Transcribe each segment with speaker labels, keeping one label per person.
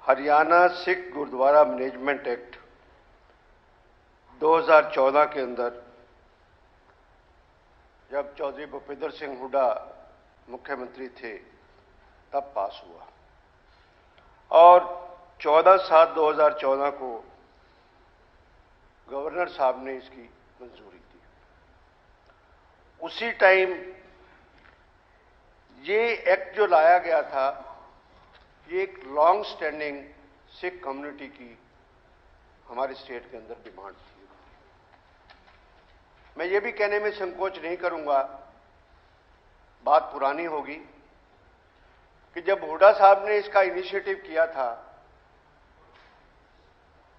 Speaker 1: Haryana Sikh gurdwara management act 2014 के अंदर जब चौधरी भूपेंद्र सिंह हुड्डा मुख्यमंत्री थे तब पास हुआ और 14/7/2014 को गवर्नर साहब ने इसकी मंजूरी दी। उसी टाइम ये एक्ट जो लाया गया था, ये एक लॉन्ग स्टैंडिंग सिख कम्युनिटी की हमारे स्टेट के अंदर डिमांड थी। मैं ये भी कहने में संकोच नहीं करूंगा, बात पुरानी होगी, कि जब हुड्डा साहब ने इसका इनिशिएटिव किया था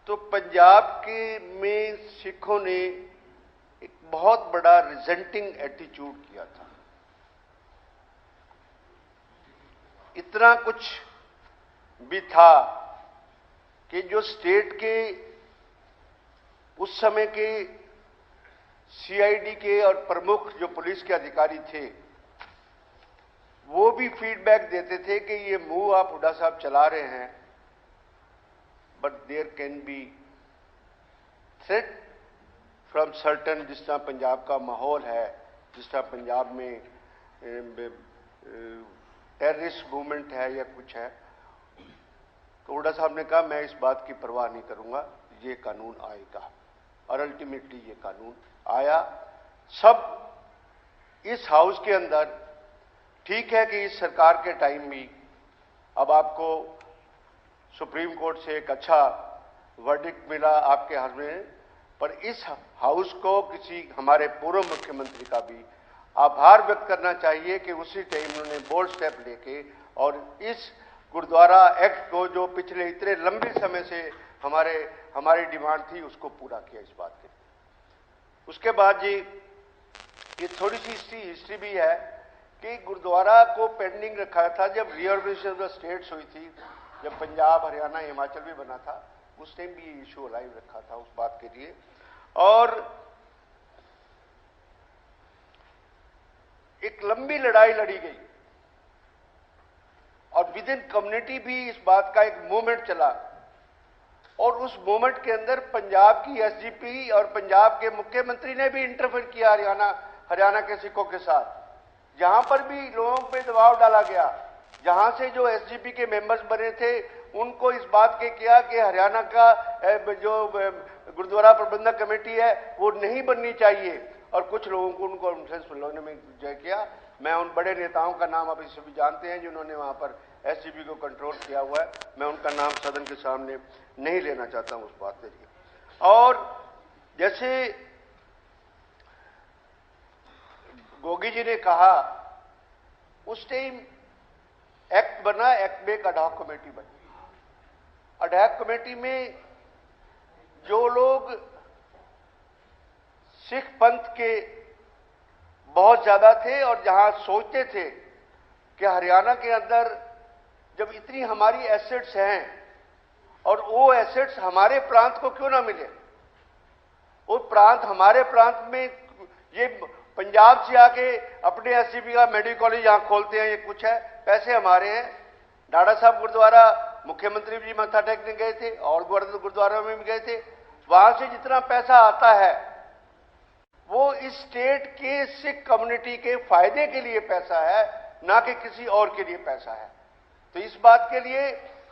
Speaker 1: तो पंजाब के में सिखों ने एक बहुत बड़ा रिजेंटिंग एटीट्यूड किया था। इतना कुछ भी था कि जो स्टेट के उस समय के सीआईडी के और प्रमुख जो पुलिस के अधिकारी थे, वो भी फीडबैक देते थे कि ये मूव आप हुड्डा साहब चला रहे हैं, but there can be threat from certain, जिस तरह पंजाब का माहौल है, जिस तरह पंजाब में टेररिस्ट मूवमेंट है या कुछ है। तो हुड्डा साहब ने कहा मैं इस बात की परवाह नहीं करूंगा, ये कानून आएगा, और अल्टीमेटली ये कानून आया। सब इस हाउस के अंदर, ठीक है कि इस सरकार के टाइम भी अब आपको सुप्रीम कोर्ट से एक अच्छा वर्डिक्ट मिला आपके हाथ में, पर इस हाउस को किसी हमारे पूर्व मुख्यमंत्री का भी आभार व्यक्त करना चाहिए कि उसी टाइम उन्होंने बोल्ड स्टेप लेके और इस गुरुद्वारा एक्ट को, जो पिछले इतने लंबे समय से हमारी डिमांड थी, उसको पूरा किया इस बात के। उसके बाद जी ये थोड़ी सी हिस्ट्री भी है कि गुरुद्वारा को पेंडिंग रखा था जब रीऑर्गेनाइजेशन ऑफ द स्टेट्स हुई थी, जब पंजाब, हरियाणा, हिमाचल भी बना था, उस टाइम भी ये इशू अलाइव रखा था उस बात के लिए। और एक लंबी लड़ाई लड़ी गई और विद इन कम्युनिटी भी इस बात का एक मूवमेंट चला, और उस मूवमेंट के अंदर पंजाब की एसजीपी और पंजाब के मुख्यमंत्री ने भी इंटरफेयर किया हरियाणा के सिखों के साथ। जहां पर भी लोगों पे दबाव डाला गया, जहां से जो एसजीपी के मेंबर्स बने थे उनको इस बात के किया कि हरियाणा का जो गुरुद्वारा प्रबंधक कमेटी है वो नहीं बननी चाहिए, और कुछ लोगों को उनको लोगों ने जय किया। मैं उन बड़े नेताओं का नाम आप इसे भी जानते हैं जिन्होंने वहां पर एसजीपी को कंट्रोल किया हुआ है, मैं उनका नाम सदन के सामने नहीं लेना चाहता हूं उस बात के लिए। और जैसे गोगी जी ने कहा, उस टाइम एक्ट बना, एक्ट में एक अडॉक कमेटी बनी। अडॉक कमेटी में जो लोग सिख पंथ के बहुत ज्यादा थे और जहां सोचते थे कि हरियाणा के अंदर जब इतनी हमारी एसेट्स हैं और वो एसेट्स हमारे प्रांत को क्यों ना मिले, वो प्रांत हमारे प्रांत में, ये पंजाब से आके अपने एसजीपी का मेडिकल कॉलेज यहां खोलते हैं, ये कुछ है, पैसे हमारे हैं। डाड़ा साहब गुरुद्वारा मुख्यमंत्री जी मत्था टेकने गए थे और गुरुद्वारों में भी गए थे, वहां से जितना पैसा आता है वो इस स्टेट के सिख कम्युनिटी के फायदे के लिए पैसा है, ना कि किसी और के लिए पैसा है। तो इस बात के लिए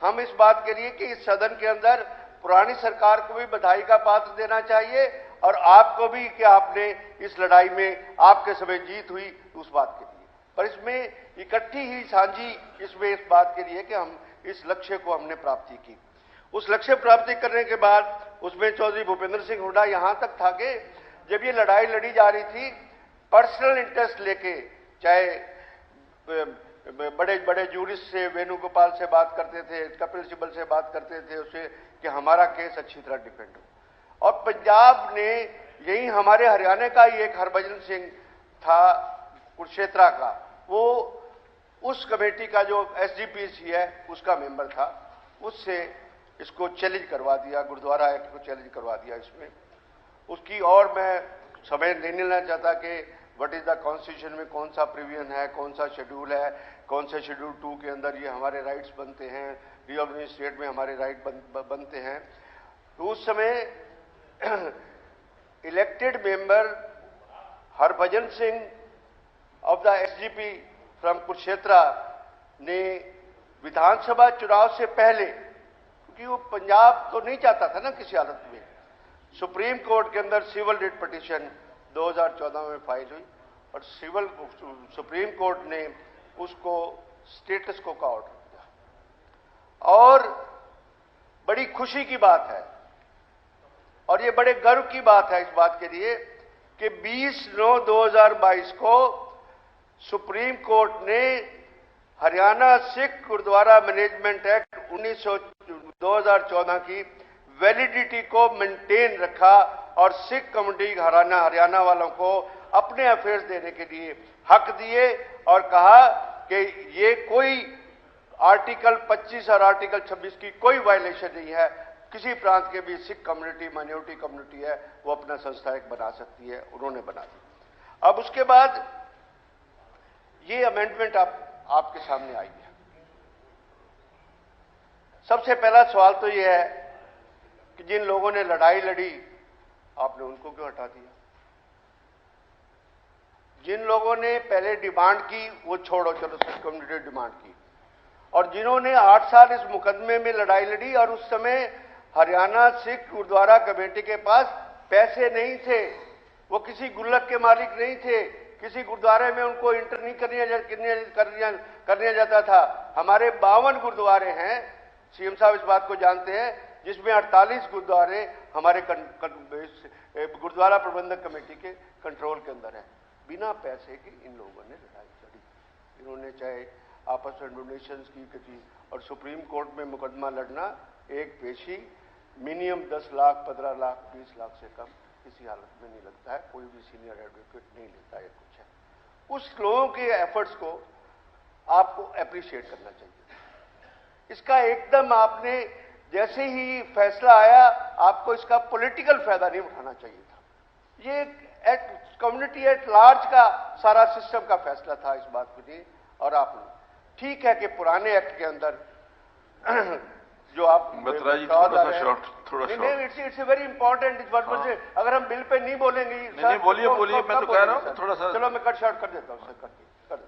Speaker 1: हम इस बात के लिए कि इस सदन के अंदर पुरानी सरकार को भी बधाई का पात्र देना चाहिए और आपको भी कि आपने इस लड़ाई में आपके समय जीत हुई उस बात के लिए, पर इसमें इकट्ठी ही साझी इसमें इस बात के लिए कि हम इस लक्ष्य को हमने प्राप्ति की। उस लक्ष्य प्राप्ति करने के बाद उसमें चौधरी भूपेंद्र सिंह हुड्डा यहां तक था कि जब ये लड़ाई लड़ी जा रही थी, पर्सनल इंटरेस्ट लेके, चाहे बड़े बड़े जूरिस्ट से, वेणुगोपाल से बात करते थे, कपिल सिब्बल से बात करते थे उससे कि हमारा केस अच्छी तरह डिफेंड हो। और पंजाब ने, यही हमारे हरियाणा का ही एक हरभजन सिंह था कुरुक्षेत्रा का, वो उस कमेटी का जो एसजीपीसी है उसका मेंबर था, उससे इसको चैलेंज करवा दिया, गुरुद्वारा एक्ट को चैलेंज करवा दिया इसमें उसकी। और मैं समय नहीं लेना चाहता कि व्हाट इज द कॉन्स्टिट्यूशन में कौन सा प्रोविजन है, कौन सा शेड्यूल है, कौन से शेड्यूल 2 के अंदर ये हमारे राइट्स बनते हैं, रिऑर्गेनाइज स्टेट में हमारे राइट बनते हैं, तो उस समय elected member Harbhajan Singh of the SGP from Kurukshetra ने विधानसभा चुनाव से पहले, क्योंकि वो पंजाब तो नहीं चाहता था ना किसी हालत में, सुप्रीम कोर्ट के अंदर सिविल रिट पिटीशन 2014 में फाइल हुई और सुप्रीम कोर्ट ने उसको स्टेटस को का ऑर्डर दिया। और बड़ी खुशी की बात है और ये बड़े गर्व की बात है इस बात के लिए कि 20/9/2022 को सुप्रीम कोर्ट ने हरियाणा सिख गुरुद्वारा मैनेजमेंट एक्ट 2014 की वैलिडिटी को मेंटेन रखा और सिख कम्युनिटी हरियाणा वालों को अपने अफेयर्स देने के लिए हक दिए और कहा कि ये कोई आर्टिकल 25 और आर्टिकल 26 की कोई वायलेशन नहीं है, किसी प्रांत के भी सिख कम्युनिटी माइनॉरिटी कम्युनिटी है वो अपना संस्था एक बना सकती है, उन्होंने बना दी। अब उसके बाद ये अमेंडमेंट आपके सामने आई है। सबसे पहला सवाल तो ये है कि जिन लोगों ने लड़ाई लड़ी आपने उनको क्यों हटा दिया? जिन लोगों ने पहले डिमांड की वो छोड़ो, चलो सिख कम्युनिटी डिमांड की, और जिन्होंने 8 साल इस मुकदमे में लड़ाई लड़ी और उस समय हरियाणा सिख गुरुद्वारा कमेटी के पास पैसे नहीं थे, वो किसी गुल्लक के मालिक नहीं थे, किसी गुरुद्वारे में उनको इंटर नहीं करने जाता था। हमारे 52 गुरुद्वारे हैं, सीएम साहब इस बात को जानते हैं, जिसमें 48 गुरुद्वारे हमारे गुरुद्वारा प्रबंधक कमेटी के कंट्रोल के अंदर है। बिना पैसे के इन लोगों ने लड़ाई लड़ी। इन्होंने चाहे आपस में डोनेशंस की और सुप्रीम कोर्ट में मुकदमा लड़ना एक पेशी मिनिमम 10 लाख 15 लाख 20 लाख से कम किसी हालत में नहीं लगता है, कोई भी सीनियर एडवोकेट नहीं लेता है कुछ है। उस लोगों के एफर्ट्स को आपको अप्रिशिएट करना चाहिए। इसका एकदम आपने जैसे ही फैसला आया आपको इसका पॉलिटिकल फायदा नहीं उठाना चाहिए था। ये कम्युनिटी एट लार्ज का सारा सिस्टम का फैसला था इस बात को नहीं। और आपने ठीक है कि पुराने एक्ट के अंदर जो आप
Speaker 2: बत्रा जी थोड़ा शॉर्ट
Speaker 1: इट्स वेरी इंपॉर्टेंट इस बात पर। अगर हम बिल पे नहीं बोलेंगे
Speaker 2: नहीं बोलिए मैं तो कह रहा हूँ थोड़ा सा,
Speaker 1: चलो मैं कट शॉर्ट कर देता हूँ कर।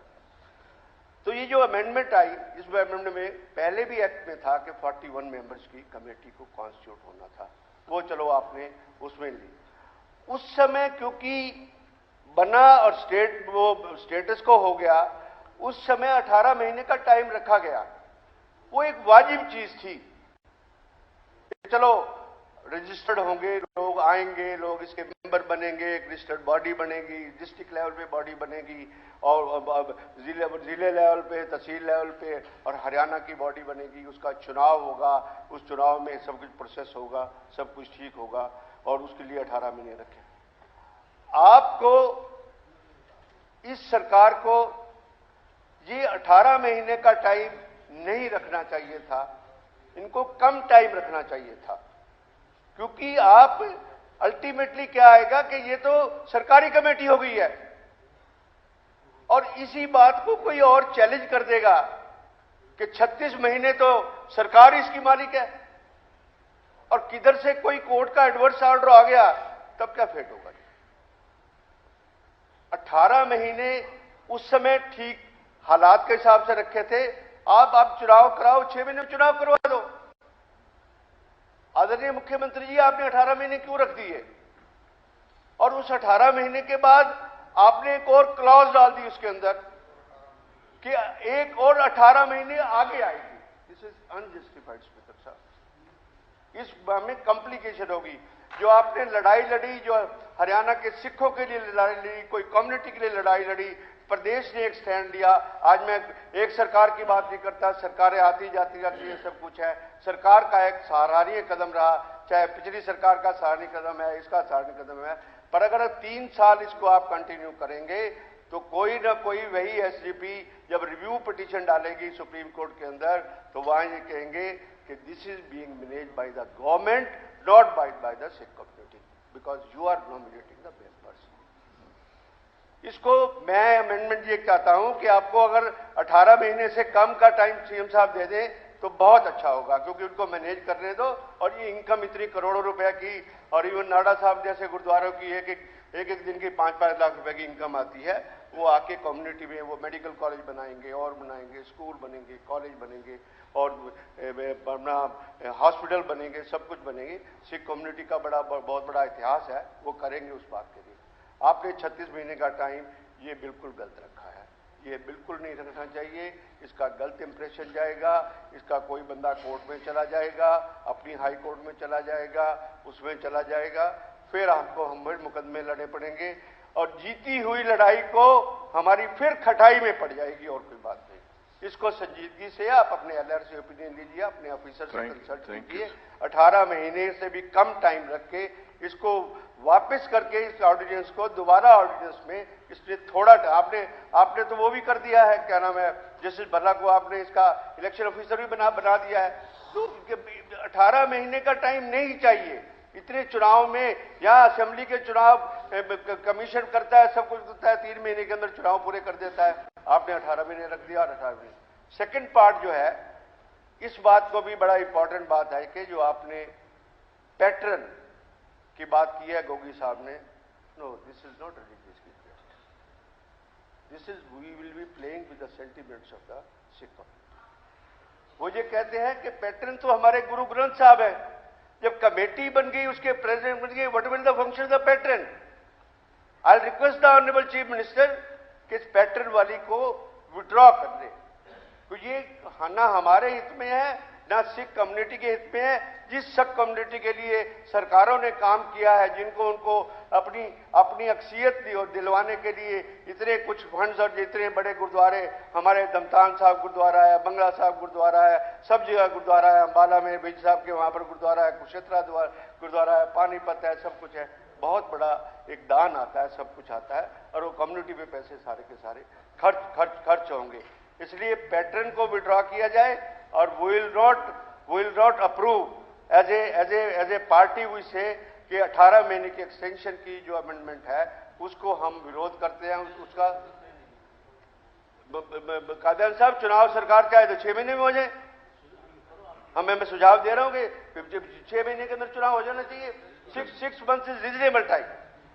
Speaker 1: तो ये जो अमेंडमेंट आई, इस अमेंडमेंट में पहले भी एक्ट में था कि 41 मेंबर्स की कमेटी को कॉन्स्टिट्यूट होना था, वो चलो आपने उसमें ली। उस समय क्योंकि बना और स्टेटस को हो गया, उस समय 18 महीने का टाइम रखा गया। वो एक वाजिब चीज थी। चलो रजिस्टर्ड होंगे, लोग आएंगे, लोग इसके मेंबर बनेंगे, एक रजिस्टर्ड बॉडी बनेगी, डिस्ट्रिक्ट लेवल पे बॉडी बनेगी और जिले लेवल पे, तहसील लेवल पे और हरियाणा की बॉडी बनेगी। उसका चुनाव होगा, उस चुनाव में सब कुछ प्रोसेस होगा, सब कुछ ठीक होगा और उसके लिए 18 महीने रखे। आपको इस सरकार को ये 18 महीने का टाइम नहीं रखना चाहिए था, इनको कम टाइम रखना चाहिए था, क्योंकि आप अल्टीमेटली क्या आएगा कि ये तो सरकारी कमेटी हो गई है और इसी बात को कोई और चैलेंज कर देगा कि 36 महीने तो सरकार इसकी मालिक है और किधर से कोई कोर्ट का एडवर्स ऑर्डर आ गया तब क्या फेट होगा। 18 महीने उस समय ठीक हालात के हिसाब से रखे थे। आप चुनाव कराओ, 6 महीने में चुनाव करवा दो। आदरणीय मुख्यमंत्री जी, आपने 18 महीने क्यों रख दिए? और उस 18 महीने के बाद आपने एक और क्लॉज डाल दी उसके अंदर कि एक और 18 महीने आगे आएगी। दिस इज अनजस्टिफाइड स्पीकर साहब। इस में कॉम्प्लिकेशन होगी। जो आपने लड़ाई लड़ी, जो हरियाणा के सिखों के लिए लड़ाई लड़ी, कोई कम्युनिटी के लिए लड़ाई लड़ी, प्रदेश ने एक स्टैंड लिया। आज मैं एक सरकार की बात नहीं करता, सरकारें आती जाती रहती है, सब कुछ है। सरकार का एक सराहनीय कदम रहा, चाहे पिछली सरकार का सराहनीय कदम है, इसका सराहनीय कदम है, पर अगर 3 साल इसको आप कंटिन्यू करेंगे तो कोई ना कोई वही एसजीपी जब रिव्यू पिटीशन डालेगी सुप्रीम कोर्ट के अंदर तो वहां ये कहेंगे कि this is being managed by the government, not by the Sikh community, because you are nominating the members. इसको मैं अमेंडमेंट ये चाहता हूं कि आपको अगर 18 महीने से कम का टाइम सीएम साहब दे दें तो बहुत अच्छा होगा, क्योंकि उनको मैनेज करने दो। और ये इनकम इतनी करोड़ों रुपए की, और इवन नाडा साहब जैसे गुरुद्वारों की एक दिन की 5-5 लाख रुपए की इनकम आती है, वो आके कम्युनिटी में वो मेडिकल कॉलेज बनाएंगे और बनाएंगे, स्कूल बनेंगे, कॉलेज बनेंगे और अपना हॉस्पिटल बनेंगे, सब कुछ बनेंगे। सिख कम्युनिटी का बहुत बड़ा इतिहास है, वो करेंगे उस बात के लिए। आपने 36 महीने का टाइम ये बिल्कुल गलत रखा है, ये बिल्कुल नहीं रखना चाहिए। इसका गलत इंप्रेशन जाएगा, इसका कोई बंदा कोर्ट में चला जाएगा, अपनी हाई कोर्ट में चला जाएगा, उसमें चला जाएगा, फिर हमको हम मुकदमे लड़े पड़ेंगे और जीती हुई लड़ाई को हमारी फिर खटाई में पड़ जाएगी, और कोई बात नहीं। इसको संजीदगी से आप अपने एलआर से ओपिनियन लीजिए, अपने ऑफिसर से कंसल्ट कीजिए। 18 महीने से भी कम टाइम रख के इसको वापस करके इस ऑर्डिनेंस को दोबारा ऑर्डिनेंस में इसलिए थोड़ा आपने तो वो भी कर दिया है, क्या नाम है, जस्टिस बर्रा को आपने इसका इलेक्शन ऑफिसर भी बना दिया है। तो 18 महीने का टाइम नहीं चाहिए इतने चुनाव में। यहाँ असेंबली के चुनाव कमीशन करता है, सब कुछ करता है, 3 महीने के अंदर चुनाव पूरे कर देता है। आपने 18 महीने रख दिया और 18 महीने। सेकंड पार्ट जो है, इस बात को भी बड़ा इंपॉर्टेंट बात है कि जो आपने पैटर्न की बात की है गोगी साहब ने, no this is not religious request, this is we will be playing with the sentiments of the Sikh community. वो ये कहते हैं कि पैटर्न तो हमारे गुरु ग्रंथ साहब है, जब कमेटी बन गई, उसके प्रेसिडेंट बन गए, what will the function of the pattern. I request the honourable chief minister कि इस पैटर्न वाली को विड्रॉ कर दे, तो ये ना हमारे हित में है ना सिख कम्युनिटी के हित में है। जिस सिख कम्युनिटी के लिए सरकारों ने काम किया है, जिनको उनको अपनी अक्सियत दिलवाने के लिए इतने कुछ फंड्स और इतने बड़े गुरुद्वारे, हमारे दमतान साहब गुरुद्वारा है, बंगला साहब गुरुद्वारा है, सब जगह गुरुद्वारा है, अम्बाला में बीज साहब के वहां पर गुरुद्वारा है, कुरुक्षेत्र गुरुद्वारा है, पानीपत है, सब कुछ है। बहुत बड़ा एक दान आता है, सब कुछ आता है, और वो कम्युनिटी पे पैसे सारे के सारे खर्च होंगे। इसलिए पैटर्न को विड्रॉ किया जाए और will not approve as a party we say कि 18 महीने की एक्सटेंशन की जो अमेंडमेंट है उसको हम विरोध करते हैं। उसका कादियान साहब, चुनाव सरकार चाहे तो 6 महीने में हो जाए। मैं सुझाव दे रहा हूं कि 6 महीने के अंदर चुनाव हो जाना चाहिए। 6 months is reasonable time,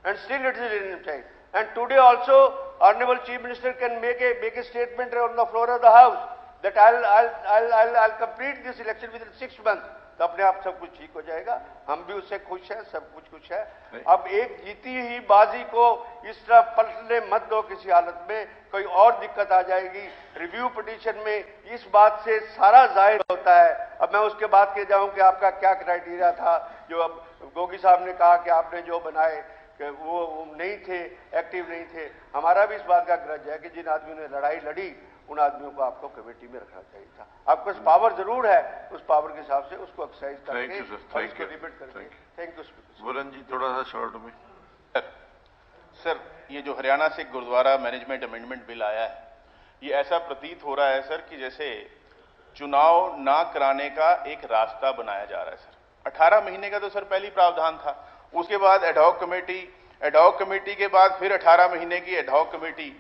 Speaker 1: and still it is reasonable time. And today also, Honorable Chief Minister can make a statement on the floor of the House that I'll complete this election within 6 months. तो अपने आप सब कुछ ठीक हो जाएगा, हम भी उससे खुश हैं, सब कुछ खुश है। अब एक जीती ही बाजी को इस तरह पलटने मत दो किसी हालत में, कोई और दिक्कत आ जाएगी। रिव्यू पिटीशन में इस बात से सारा जाहिर होता है। अब मैं उसके बाद के जाऊं कि आपका क्या क्राइटेरिया था, जो अब गोगी साहब ने कहा कि आपने जो बनाए कि वो नहीं थे, एक्टिव नहीं थे। हमारा भी इस बात का ग्रज है कि जिन आदमियों ने लड़ाई लड़ी उन आदमियों को आपको कमेटी में रखना चाहिए था। आपके पास पावर जरूर है, उस पावर के हिसाब से उसको एक्सरसाइज करके और इसको डिबेट करके। Thank you.
Speaker 2: वरुण जी थोड़ा सा शॉर्ट में।
Speaker 3: सर, ये जो हरियाणा से गुरुद्वारा मैनेजमेंट अमेंडमेंट बिल आया है, ये ऐसा प्रतीत हो रहा है सर कि जैसे चुनाव ना कराने का एक रास्ता बनाया जा रहा है सर। 18 महीने का तो सर पहली प्रावधान था, उसके बाद एडहॉक कमेटी के बाद फिर 18 महीने की एडहॉक कमेटी।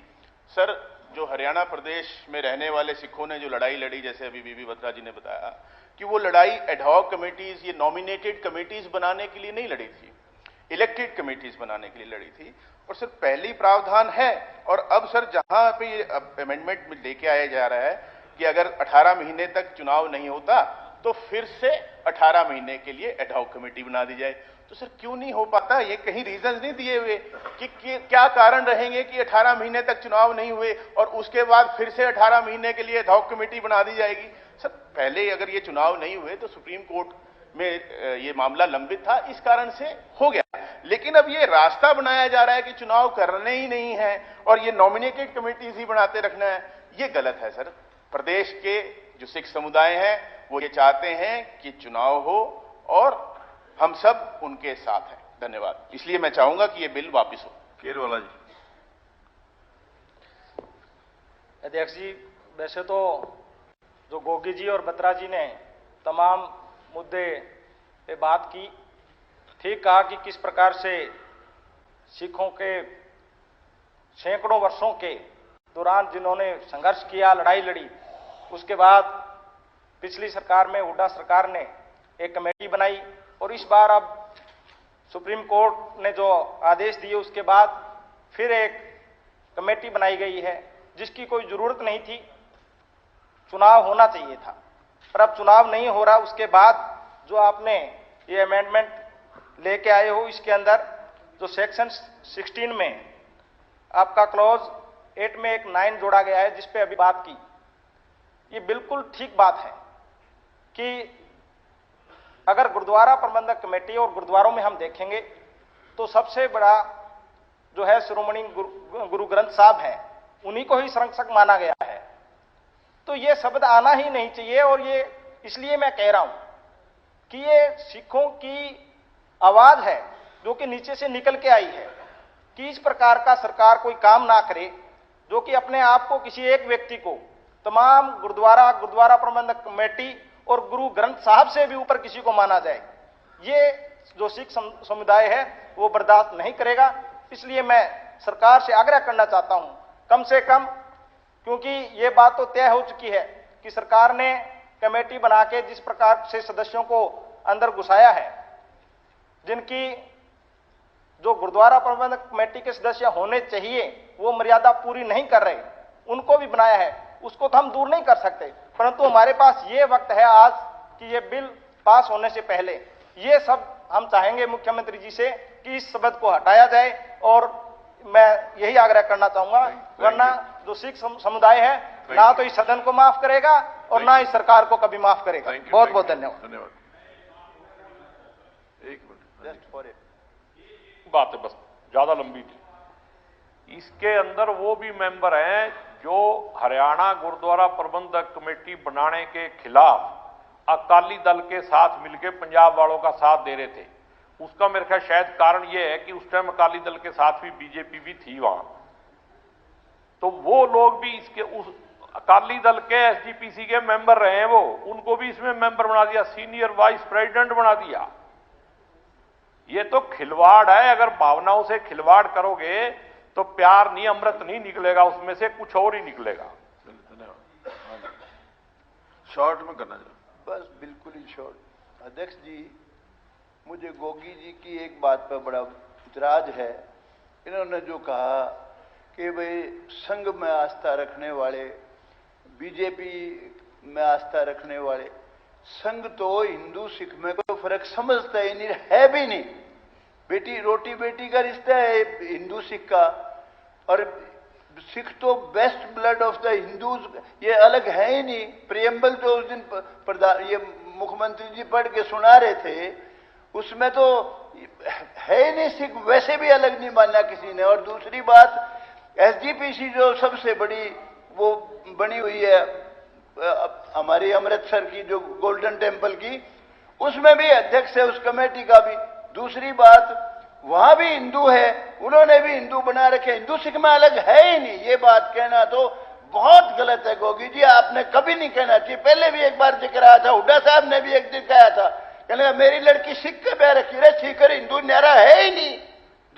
Speaker 3: सर, जो हरियाणा प्रदेश में रहने वाले सिखों ने जो लड़ाई लड़ी, जैसे अभी बीबी बत्रा जी ने बताया कि वो लड़ाई एडहॉक कमेटीज, ये नॉमिनेटेड कमेटीज बनाने के लिए नहीं लड़ी थी, इलेक्टेड कमेटीज बनाने के लिए लड़ी थी। और सर पहली प्रावधान है, और अब सर जहां पे ये अमेंडमेंट में लेके आया जा रहा है कि अगर 18 महीने तक चुनाव नहीं होता तो फिर से 18 महीने के लिए एडहॉक कमेटी बना दी जाए। तो सर क्यों नहीं हो पाता? ये कहीं रीजंस नहीं दिए हुए कि क्या कारण रहेंगे कि 18 महीने तक चुनाव नहीं हुए और उसके बाद फिर से 18 महीने के लिए एडहॉक कमेटी बना दी जाएगी। सर पहले अगर ये चुनाव नहीं हुए तो सुप्रीम कोर्ट में ये मामला लंबित था, इस कारण से हो गया। लेकिन अब ये रास्ता बनाया जा रहा है कि चुनाव करने ही नहीं है और ये नॉमिनेटेड कमेटीज ही बनाते रखना है, ये गलत है सर। प्रदेश के जो सिख समुदाय हैं वो ये चाहते हैं कि चुनाव हो और हम सब उनके साथ हैं। धन्यवाद। इसलिए मैं चाहूंगा कि ये बिल वापस हो।
Speaker 2: केरवाला जी।
Speaker 4: अध्यक्ष जी, वैसे तो जो गोगी जी और बत्रा जी ने तमाम मुद्दे पे बात की, ठीक कहा कि किस प्रकार से सिखों के सैकड़ों वर्षों के दौरान जिन्होंने संघर्ष किया, लड़ाई लड़ी, उसके बाद पिछली सरकार में हुड्डा सरकार ने एक कमेटी बनाई और इस बार अब सुप्रीम कोर्ट ने जो आदेश दिए उसके बाद फिर एक कमेटी बनाई गई है जिसकी कोई जरूरत नहीं थी। चुनाव होना चाहिए था, पर अब चुनाव नहीं हो रहा। उसके बाद जो आपने ये अमेंडमेंट लेके आए हो, इसके अंदर जो सेक्शन 16 में आपका क्लॉज 8 में एक 9 जोड़ा गया है, जिस पे अभी बात की, ये बिल्कुल ठीक बात है कि अगर गुरुद्वारा प्रबंधक कमेटी और गुरुद्वारों में हम देखेंगे तो सबसे बड़ा जो है शिरोमणि गुरु ग्रंथ साहब है, उन्हीं को ही संरक्षक माना गया है। तो ये शब्द आना ही नहीं चाहिए। और ये इसलिए मैं कह रहा हूं कि ये सिखों की आवाज है जो कि नीचे से निकल के आई है कि इस प्रकार का सरकार कोई काम ना करे जो कि अपने आप को किसी एक व्यक्ति को तमाम गुरुद्वारा प्रबंधक कमेटी और गुरु ग्रंथ साहब से भी ऊपर किसी को माना जाए। ये जो सिख समुदाय है वो बर्दाश्त नहीं करेगा। इसलिए मैं सरकार से आग्रह करना चाहता हूं, कम से कम, क्योंकि ये बात तो तय हो चुकी है कि सरकार ने कमेटी बना के जिस प्रकार से सदस्यों को अंदर घुसाया है, जिनकी जो गुरुद्वारा प्रबंधक कमेटी के सदस्य होने चाहिए वो मर्यादा पूरी नहीं कर रहे, उनको भी बनाया है, उसको तो हम दूर नहीं कर सकते। परंतु हमारे पास ये वक्त है आज कि ये बिल पास होने से पहले ये सब हम चाहेंगे मुख्यमंत्री जी से कि इस शब्द को हटाया जाए। और मैं यही आग्रह करना चाहूंगा, वरना जो सिख समुदाय है ना तो इस सदन को माफ करेगा और ना इस सरकार को कभी माफ करेगा। बहुत बहुत धन्यवाद।
Speaker 2: एक मिनट,
Speaker 5: बात है, बस ज्यादा लंबी थी। इसके अंदर वो भी मेंबर हैं जो हरियाणा गुरुद्वारा प्रबंधक कमेटी बनाने के खिलाफ अकाली दल के साथ मिलकर पंजाब वालों का साथ दे रहे थे। उसका मेरे ख्याल शायद कारण यह है कि उस टाइम अकाली दल के साथ भी बीजेपी भी थी वहां, तो वो लोग भी इसके उस अकाली दल के एसजीपीसी के मेंबर रहे हैं, वो उनको भी इसमें मेंबर बना दिया, सीनियर वाइस प्रेसिडेंट बना दिया। ये तो खिलवाड़ है। अगर भावनाओं से खिलवाड़ करोगे तो प्यार नहीं, अमृत नहीं निकलेगा, उसमें से कुछ और ही निकलेगा।
Speaker 2: धन्यवाद। शॉर्ट में करना चाहिए,
Speaker 1: बस बिल्कुल ही शॉर्ट। अध्यक्ष जी, मुझे गोगी जी की एक बात पर बड़ा इतराज है। इन्होंने जो कहा कि भाई संघ में आस्था रखने वाले, बीजेपी में आस्था रखने वाले, संघ तो हिंदू सिख में कोई फर्क समझता ही नहीं, है भी नहीं। बेटी रोटी बेटी का रिश्ता है हिंदू सिख का, और सिख तो best blood of the Hindus, ये अलग है ही नहीं। प्रियम्बल जो उस दिन ये मुख्यमंत्री जी पढ़ के सुना रहे थे, उसमें तो है ही नहीं सिख, वैसे भी अलग नहीं माना किसी ने। और दूसरी बात, एसजीपीसी जो सबसे बड़ी वो बनी हुई है हमारी अमृतसर की जो गोल्डन टेम्पल की, उसमें भी अध्यक्ष है उस कमेटी का भी। दूसरी बात, वहां भी हिंदू है, उन्होंने भी हिंदू बना रखे, हिंदू सिख में अलग है ही नहीं। ये बात कहना तो बहुत गलत है गोगी जी, आपने कभी नहीं कहना चाहिए। पहले भी एक बार जिक्र आया था, हुड्डा साहब ने भी एक दिन कहा था, कहने मेरी लड़की सिख के ब्याह रखी, रे सीकर हिंदू न्यारा है ही नहीं,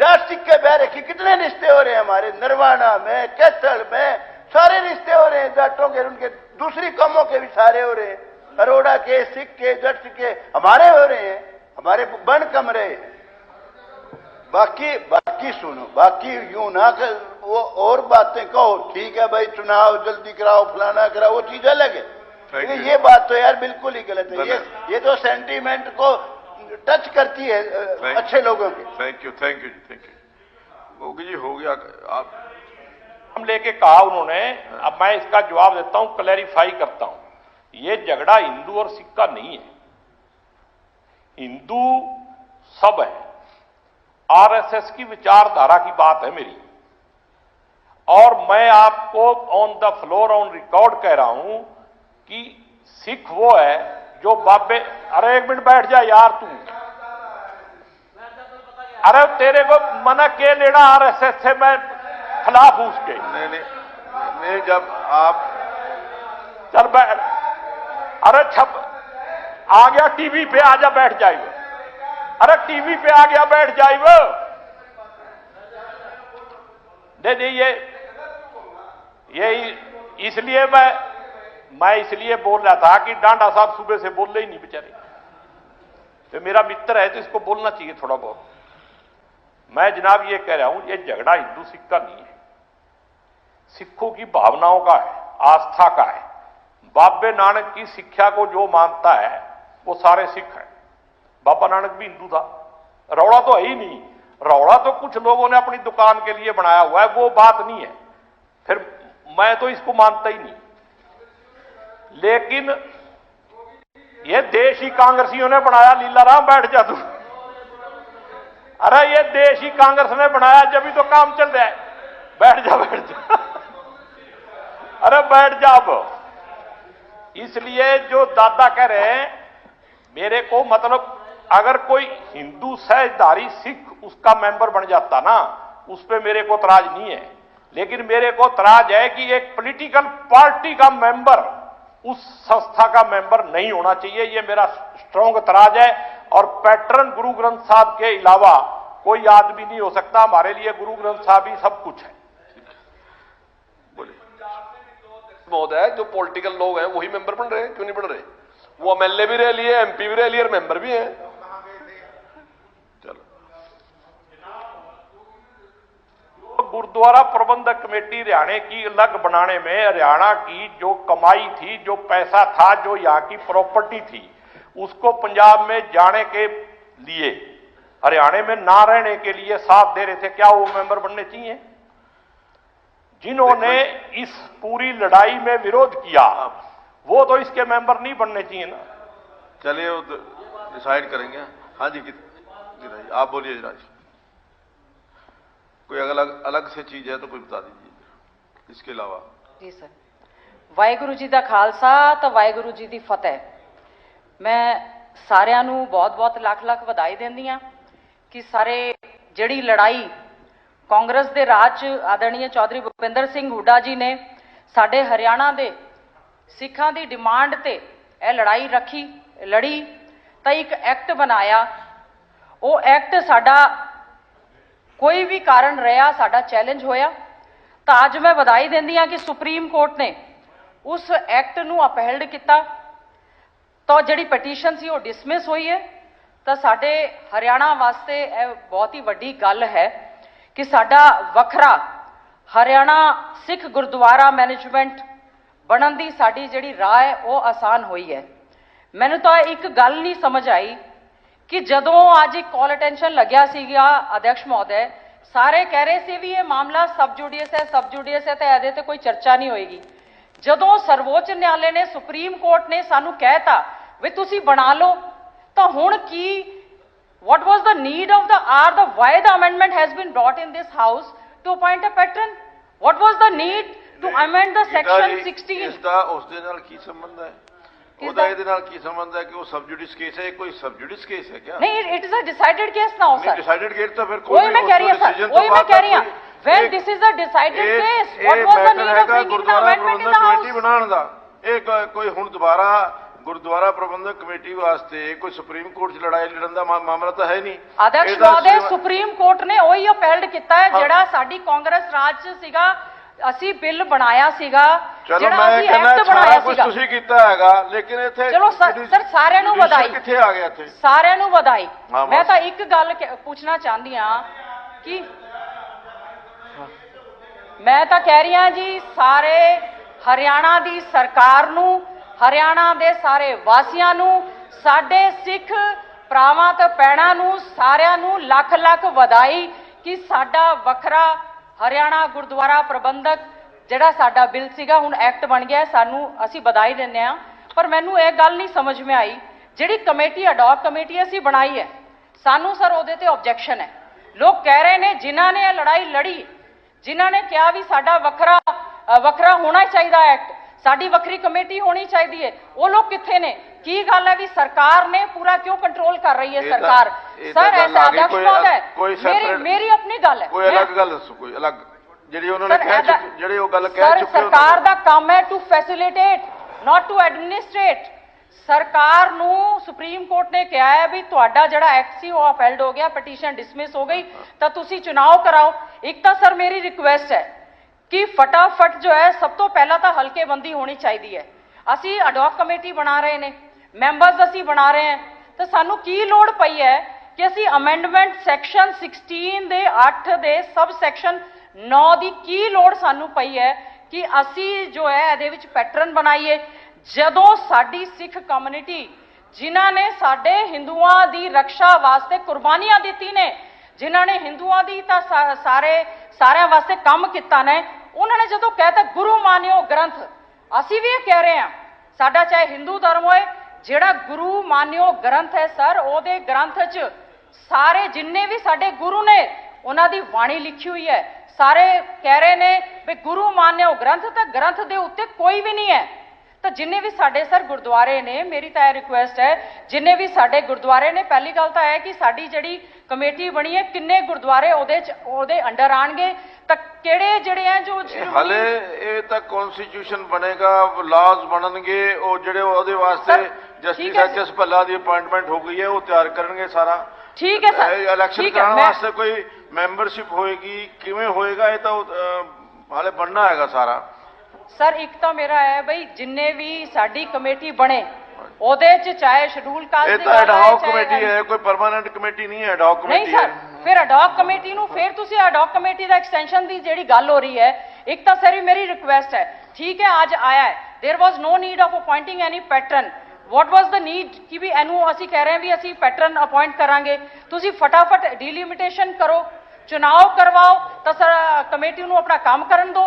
Speaker 1: जाट सिख के ब्याह रखी। कितने रिश्ते हो रहे हैं हमारे नरवाना में, कैथल में, सारे रिश्ते हो रहे हैं जाटों के, उनके दूसरी कौमों के भी सारे हो रहे हैं, अरोड़ा के, सिख के, जट के, हमारे हो रहे हैं, हमारे बन कम रहे। बाकी सुनो, बाकी यूं ना कर वो और बातें कहो, ठीक है भाई चुनाव जल्दी कराओ, फलाना कराओ, वो चीज अलग है, लेकिन ये बात तो यार बिल्कुल ही गलत है। ये तो सेंटीमेंट को टच करती है अच्छे लोगों के।
Speaker 2: थैंक यू गोगी जी, हो गया। आप
Speaker 5: हम लेके कहा उन्होंने, अब मैं इसका जवाब देता हूं, क्लैरिफाई करता हूं। ये झगड़ा हिंदू और सिख का नहीं है, हिंदू सब है, आरएसएस की विचारधारा की बात है मेरी। और मैं आपको on the floor on record कह रहा हूं कि सिख वो है जो बाबे, अरे एक मिनट बैठ जा यार तू, अरे तेरे को मना के लेना आरएसएस से, मैं खिलाफ हूं उसके।
Speaker 2: नहीं, जब आप
Speaker 5: चल बैठ, अरे छप आ गया टीवी पे, आजा बैठ जाइए, अरे टीवी पे आ गया बैठ जाइए। नहीं, ये इसलिए मैं मैं इसलिए बोल रहा था कि डांडा साहब सुबह से बोल रहे ही नहीं बेचारे, तो मेरा मित्र है तो इसको बोलना चाहिए थोड़ा बहुत। मैं जनाब ये कह रहा हूं, ये झगड़ा हिंदू सिख का नहीं है, सिखों की भावनाओं का है, आस्था का है। बाबे नानक की शिक्षा को जो मानता है वो सारे सिख हैं। बाबा नानक भी हिंदू था, रौला तो है ही नहीं। रौला तो कुछ लोगों ने अपनी दुकान के लिए बनाया हुआ है, वो बात नहीं है। फिर मैं तो इसको मानता ही नहीं। लेकिन ये देश ही कांग्रेसियों ने बनाया। लीलाराम बैठ जा तू। अरे ये देश ही कांग्रेस ने बनाया, जब भी तो काम चल रहा है। बैठ जा बैठ जा। अरे बैठ जा अब। इसलिए जो दादा कह रहे हैं, मेरे को मतलब अगर कोई हिंदू सहजधारी सिख उसका मेंबर बन जाता ना, उस पर मेरे को तराज नहीं है। लेकिन मेरे को तराज है कि एक पॉलिटिकल पार्टी का मेंबर उस संस्था का मेंबर नहीं होना चाहिए। ये मेरा स्ट्रॉन्ग तराज है। और पैटर्न गुरु ग्रंथ साहब के अलावा कोई आदमी नहीं हो सकता। हमारे लिए गुरु ग्रंथ साहब ही सब कुछ है।
Speaker 6: महोदय, जो पॉलिटिकल लोग हैं वही मेंबर बन रहे हैं, क्यों नहीं बन रहे? वो एमएलए भी रह लिए, एमपी भी रह लिए और मेंबर भी हैं। चलो,
Speaker 5: गुरुद्वारा प्रबंधक कमेटी हरियाणा की अलग बनाने में हरियाणा की जो कमाई थी, जो पैसा था, जो यहाँ की प्रॉपर्टी थी, उसको पंजाब में जाने के लिए, हरियाणा में ना रहने के लिए साथ दे रहे थे। क्या वो मेंबर बनने चाहिए? जिन्होंने इस पूरी लड़ाई में विरोध किया वो तो इसके मेंबर नहीं बनने चाहिए ना।
Speaker 2: चलिए वो डिसाइड करेंगे। हाँ जी, आप बोलिए जरा। कोई अलग अलग से चीज है तो कोई बता दीजिए इसके अलावा।
Speaker 7: जी सर। वाहिगुरु जी का खालसा तो वाहिगुरु जी की फतेह। मैं सारिਆਂ ਨੂੰ बहुत ਲੱਖ ਲੱਖ ਵਧਾਈ ਦਿੰਦੀ ਹਾਂ कि सारे ਜਿਹੜੀ लड़ाई कांग्रेस के राज आदरणीय चौधरी भुपिंदर सिंह हुड्डा जी ने साडे हरियाणा के सिखां की डिमांड ते यह लड़ाई रखी लड़ी तो एक एक्ट बनाया। वो एक्ट साडा कोई भी कारण रहा साडा चैलेंज होया तो अज मैं बधाई देंदी हाँ कि सुप्रीम कोर्ट ने उस एक्ट नूं अपहेल्ड किया तो जिहड़ी पटीशन सी वो डिसमिस हुई है। तो साडे हरियाणा वास्ते यह बहुत ही वड्डी गल है कि साडा वखरा हरियाणा सिख गुरुद्वारा मैनेजमेंट बनन दी साडी जिहड़ी राह है वो आसान हुई है। मैनूं तो एक गल नहीं समझ आई कि जदों अज एक कॉल अटेंशन लग्या सीगा अध्यक्ष महोदय, सारे कह रहे थे भी ये मामला सब जुडियस है तो ਇਹਦੇ ਤੇ कोई चर्चा नहीं होएगी। जदों सर्वोच्च न्यायालय ने सुप्रीम कोर्ट ने सानू कहता भी तुसी बना लो तो हुण की what was the need of the hour, the why the amendment has been brought in this house to appoint a patron? What was the need to amend the section 16?
Speaker 2: इसका उसके नाल की संबंध है? ਉਹਦਾ ਇਹਦੇ ਨਾਲ ਕੀ ਸੰਬੰਧ ਹੈ ਕਿ ਉਹ ਸਬ ਜੁਡਿਸ ਕੇਸ ਹੈ? ਕੋਈ ਸਬ ਜੁਡਿਸ ਕੇਸ ਹੈ क्या?
Speaker 7: नहीं, it is a decided case now, sir.
Speaker 2: Decided case तो फिर
Speaker 7: वही मैं कह रही हूं सर, वही मैं कह रही हूं। When this is a decided case, what was the need of bringing the amendment in the house?
Speaker 2: Committee ਬਣਾਉਣ ਦਾ ਇਹ ਕੋਈ ਹੁਣ ਦੁਬਾਰਾ ਗੁਰਦੁਆਰਾ ਪ੍ਰਬੰਧਕ ਕਮੇਟੀ ਵਾਸਤੇ ਕੋਈ ਸੁਪਰੀਮ ਕੋਰਟ 'ਚ ਲੜਾਈ ਲੜਨ ਦਾ ਮਾਮਲਾ ਤਾਂ ਹੈ ਨਹੀਂ।
Speaker 7: अध्यक्ष महोदय, सुप्रीम कोर्ट ने वही अपहेल्ड किया है ਜਿਹੜਾ ਸਾਡੀ ਕਾਂਗਰਸ ਰਾਜ 'ਚ ਸੀਗਾ। ਅਸੀਂ ਬਿੱਲ ਬਣਾਇਆ ਸੀਗਾ,
Speaker 2: ਜਿਹੜਾ ਅਸੀਂ ਐਕਟ ਬਣਾਇਆ ਸੀਗਾ, ਤੁਸੀਂ ਕੀਤਾ ਹੈਗਾ। ਲੇਕਿਨ ਇੱਥੇ
Speaker 7: ਚਲੋ ਸਰ ਸਾਰਿਆਂ ਨੂੰ ਵਧਾਈ।
Speaker 2: ਕਿੱਥੇ ਆ ਗਿਆ ਇੱਥੇ?
Speaker 7: ਸਾਰਿਆਂ ਨੂੰ ਵਧਾਈ। ਮੈਂ ਤਾਂ ਇੱਕ ਗੱਲ ਪੁੱਛਣਾ ਚਾਹੁੰਦੀ ਹਾਂ ਕਿ ਮੈਂ ਤਾਂ ਕਹਿ ਰਹੀ ਹਾਂ ਜੀ, ਸਾਰੇ ਹਰਿਆਣਾ ਦੀ ਸਰਕਾਰ ਨੂੰ, ਹਰਿਆਣਾ ਦੇ ਸਾਰੇ ਵਾਸੀਆਂ ਨੂੰ, ਸਾਡੇ ਸਿੱਖ ਭਰਾਵਾਂ ਤੇ ਭੈਣਾਂ ਨੂੰ, ਸਾਰਿਆਂ ਨੂੰ ਲੱਖ ਲੱਖ ਵਧਾਈ ਕਿ ਸਾਡਾ ਵੱਖਰਾ हरियाणा गुरुद्वारा प्रबंधक जिहड़ा साडा बिल सीगा हुण एक्ट बन गया। सानू असीं बधाई दिंदे हां, पर मैनू यह गल नहीं समझ में आई जिहड़ी कमेटी अडॉक कमेटी असीं बनाई है, सानू सर उहदे ते ऑब्जेक्शन है। लोग कह रहे ने जिन्हां ने यह लड़ाई लड़ी, जिन्हां ने कहा भी साडा वखरा होना चाहिए एक्ट, साडी वखरी कमेटी होनी चाहिए, वो लोग कित्थे ने? की गल है भी सरकार ने पूरा क्यों कंट्रोल कर रही है सरकार? सर ऐसा अध्यक्ष महोदय, मेरी अपनी गल है।
Speaker 2: कोई अलग गल दसो, कोई अलग ਜਿਹੜੀ ਉਹਨਾਂ ਨੇ ਕਹਿ ਚੁੱਕੇ, ਜਿਹੜੇ ਉਹ ਗੱਲ ਕਹਿ ਚੁੱਕੇ।
Speaker 7: ਸਰਕਾਰ ਦਾ ਕੰਮ ਹੈ ਟੂ ਫੈਸਿਲਿਟੇਟ, ਨਾਟ ਟੂ ਐਡਮਿਨਿਸਟ੍ਰੇਟ। ਸਰਕਾਰ ਨੂੰ ਸੁਪਰੀਮ ਕੋਰਟ ਨੇ ਕਿਹਾ ਹੈ ਵੀ ਤੁਹਾਡਾ ਜਿਹੜਾ ਐਕਟ ਸੀ ਉਹ ਅਪੈਲਡ ਹੋ ਗਿਆ, ਪਟੀਸ਼ਨ ਡਿਸਮਿਸ ਹੋ गई, ਤਾਂ ਤੁਸੀਂ ਚੁਣਾव कराओ। एक ਤਾਂ ਸਰ ਮੇਰੀ ਰਿਕੁਐਸਟ ਹੈ कि फटाफट जो है सब तो पहला तो हल्केबंदी होनी चाहिए है। ਅਸੀਂ ਅਡੌਕ ਕਮੇਟੀ ਬਣਾ ਰਹੇ ਨੇ, ਮੈਂਬਰਸ ਅਸੀਂ ਬਣਾ ਰਹੇ ਹਾਂ, ਤਾਂ ਸਾਨੂੰ ਕੀ ਲੋੜ ਪਈ ਹੈ ਕਿ ਅਸੀਂ ਅਮੈਂਡਮੈਂਟ ਸੈਕਸ਼ਨ 16 ਦੇ 8 ਦੇ ਸਬ ਸੈਕਸ਼ਨ 9 ਦੀ ਕੀ ਲੋੜ ਸਾਨੂੰ ਪਈ ਹੈ ਕਿ ਅਸੀਂ ਜੋ ਹੈ ਇਹਦੇ ਵਿੱਚ ਪੈਟਰਨ ਬਣਾਈਏ, ਜਦੋਂ ਸਾਡੀ ਸਿੱਖ ਕਮਿਊਨਿਟੀ ਜਿਨ੍ਹਾਂ ਨੇ ਸਾਡੇ ਹਿੰਦੂਆਂ ਦੀ ਰੱਖਿਆ ਵਾਸਤੇ ਕੁਰਬਾਨੀਆਂ ਦਿੱਤੀ ਨੇ, ਜਿਨ੍ਹਾਂ ਨੇ ਹਿੰਦੂਆਂ ਦੀ ਤਾਂ ਸਾਰਿਆਂ ਵਾਸਤੇ ਕੰਮ ਕੀਤਾ ਨੇ, ਉਹਨਾਂ ਨੇ ਜਦੋਂ ਕਹਿਤਾ ਗੁਰੂ ਮਾਨਿਓ ਗ੍ਰੰਥ, ਅਸੀਂ ਵੀ ਇਹ ਕਹਿ ਰਹੇ ਹਾਂ, ਸਾਡਾ ਚਾਹੇ ਹਿੰਦੂ ਧਰਮ ਹੋਏ, ਜਿਹੜਾ ਗੁਰੂ ਮਾਨਿਓ ਗ੍ਰੰਥ ਹੈ ਸਰ, ਉਹਦੇ ਗ੍ਰੰਥ 'ਚ ਸਾਰੇ ਜਿੰਨੇ ਵੀ ਸਾਡੇ ਗੁਰੂ ਨੇ ਉਹਨਾਂ ਦੀ ਬਾਣੀ ਲਿਖੀ ਹੋਈ ਹੈ, ਸਾਰੇ ਕਹਿ ਰਹੇ ਨੇ ਵੀ ਗੁਰੂ ਮਾਨਿਓ ਗ੍ਰੰਥ, ਤਾਂ ਗ੍ਰੰਥ ਦੇ ਉੱਤੇ ਕੋਈ ਵੀ ਨਹੀਂ ਹੈ। ਤਾਂ ਜਿੰਨੇ ਵੀ ਸਾਡੇ ਸਰ ਗੁਰਦੁਆਰੇ ਨੇ, ਮੇਰੀ ਤਾਂ ਇਹ ਰਿਕੁਐਸਟ ਹੈ, ਜਿੰਨੇ ਵੀ ਸਾਡੇ ਗੁਰਦੁਆਰੇ ਨੇ, ਪਹਿਲੀ ਗੱਲ ਤਾਂ ਹੈ ਕਿ ਸਾਡੀ ਜਿਹੜੀ ਕਮੇਟੀ ਬਣੀ ਹੈ, ਕਿੰਨੇ ਗੁਰਦੁਆਰੇ ਉਹਦੇ ਅੰਡਰ ਆਣਗੇ, ਤਾਂ ਕਿਹੜੇ ਜਿਹੜੇ ਹੈ ਜੋ
Speaker 2: ਹਲੇ ਇਹ ਤਾਂ ਕਨਸਟੀਟਿਊਸ਼ਨ ਬਣੇਗਾ, ਲਾਜ਼ ਬਣਨਗੇ, ਉਹ ਜਿਹੜੇ ਉਹਦੇ ਵਾਸਤੇ ਜਸਟਿਸ ਐਚ.ਐਸ. ਭੱਲਾ ਦੀ ਅਪਾਇੰਟਮੈਂਟ ਹੋ ਗਈ ਹੈ, ਉਹ ਤਿਆਰ ਕਰਨਗੇ ਸਾਰਾ।
Speaker 7: ਠੀਕ ਹੈ ਸਰ,
Speaker 2: ਇਲੈਕਸ਼ਨ ਕਰਾਉਣ ਵਾਸਤੇ ਕੋਈ ਮੈਂਬਰਸ਼ਿਪ ਹੋਏਗੀ, ਕਿਵੇਂ ਹੋਏਗਾ, ਇਹ ਤਾਂ ਹਾਲੇ ਬਣਨਾ ਹੈਗਾ ਸਾਰਾ।
Speaker 7: ਸਰ ਇੱਕ ਤਾਂ ਮੇਰਾ ਹੈ ਬਈ ਜਿੰਨੇ ਵੀ ਸਾਡੀ ਕਮੇਟੀ ਬਣੇ ਉਹਦੇ 'ਚ ਚਾਹੇ ਸ਼ਡਿਊਲ ਕਾਸਟ ਦੀ
Speaker 2: ਇਹ ਤਾਂ ਐਡਹੌਕ ਕਮੇਟੀ ਹੈ, ਕੋਈ ਪਰਮਾਨੈਂਟ ਕਮੇਟੀ ਨਹੀਂ ਹੈ, ਐਡਹੌਕ ਕਮੇਟੀ ਹੈ।
Speaker 7: ਫਿਰ ਅਡੌਕ ਕਮੇਟੀ ਨੂੰ ਫਿਰ ਤੁਸੀਂ ਅਡੌਕ ਕਮੇਟੀ ਦਾ ਐਕਸਟੈਂਸ਼ਨ ਦੀ ਜਿਹੜੀ ਗੱਲ ਹੋ ਰਹੀ ਹੈ, ਇੱਕ ਤਾਂ ਸਰ ਮੇਰੀ ਰਿਕੁਐਸਟ ਹੈ, ਠੀਕ ਹੈ ਅੱਜ ਆਇਆ ਹੈ, there was no need of appointing any patron, what was the need कि भी ਇਹਨੂੰ ਅਸੀਂ ਕਹਿ ਰਹੇ ਹਾਂ ਵੀ ਅਸੀਂ ਪੈਟਰਨ ਅਪਾਇੰਟ ਕਰਾਂਗੇ, ਤੁਸੀਂ ਫਟਾਫਟ ਡੀਲਿਮਿਟੇਸ਼ਨ ਕਰੋ, ਚੁਣਾव ਕਰਵਾਓ, ਤਾਂ ਸਰ ਕਮੇਟੀ ਨੂੰ ਆਪਣਾ ਕੰਮ ਕਰਨ ਦਿਓ।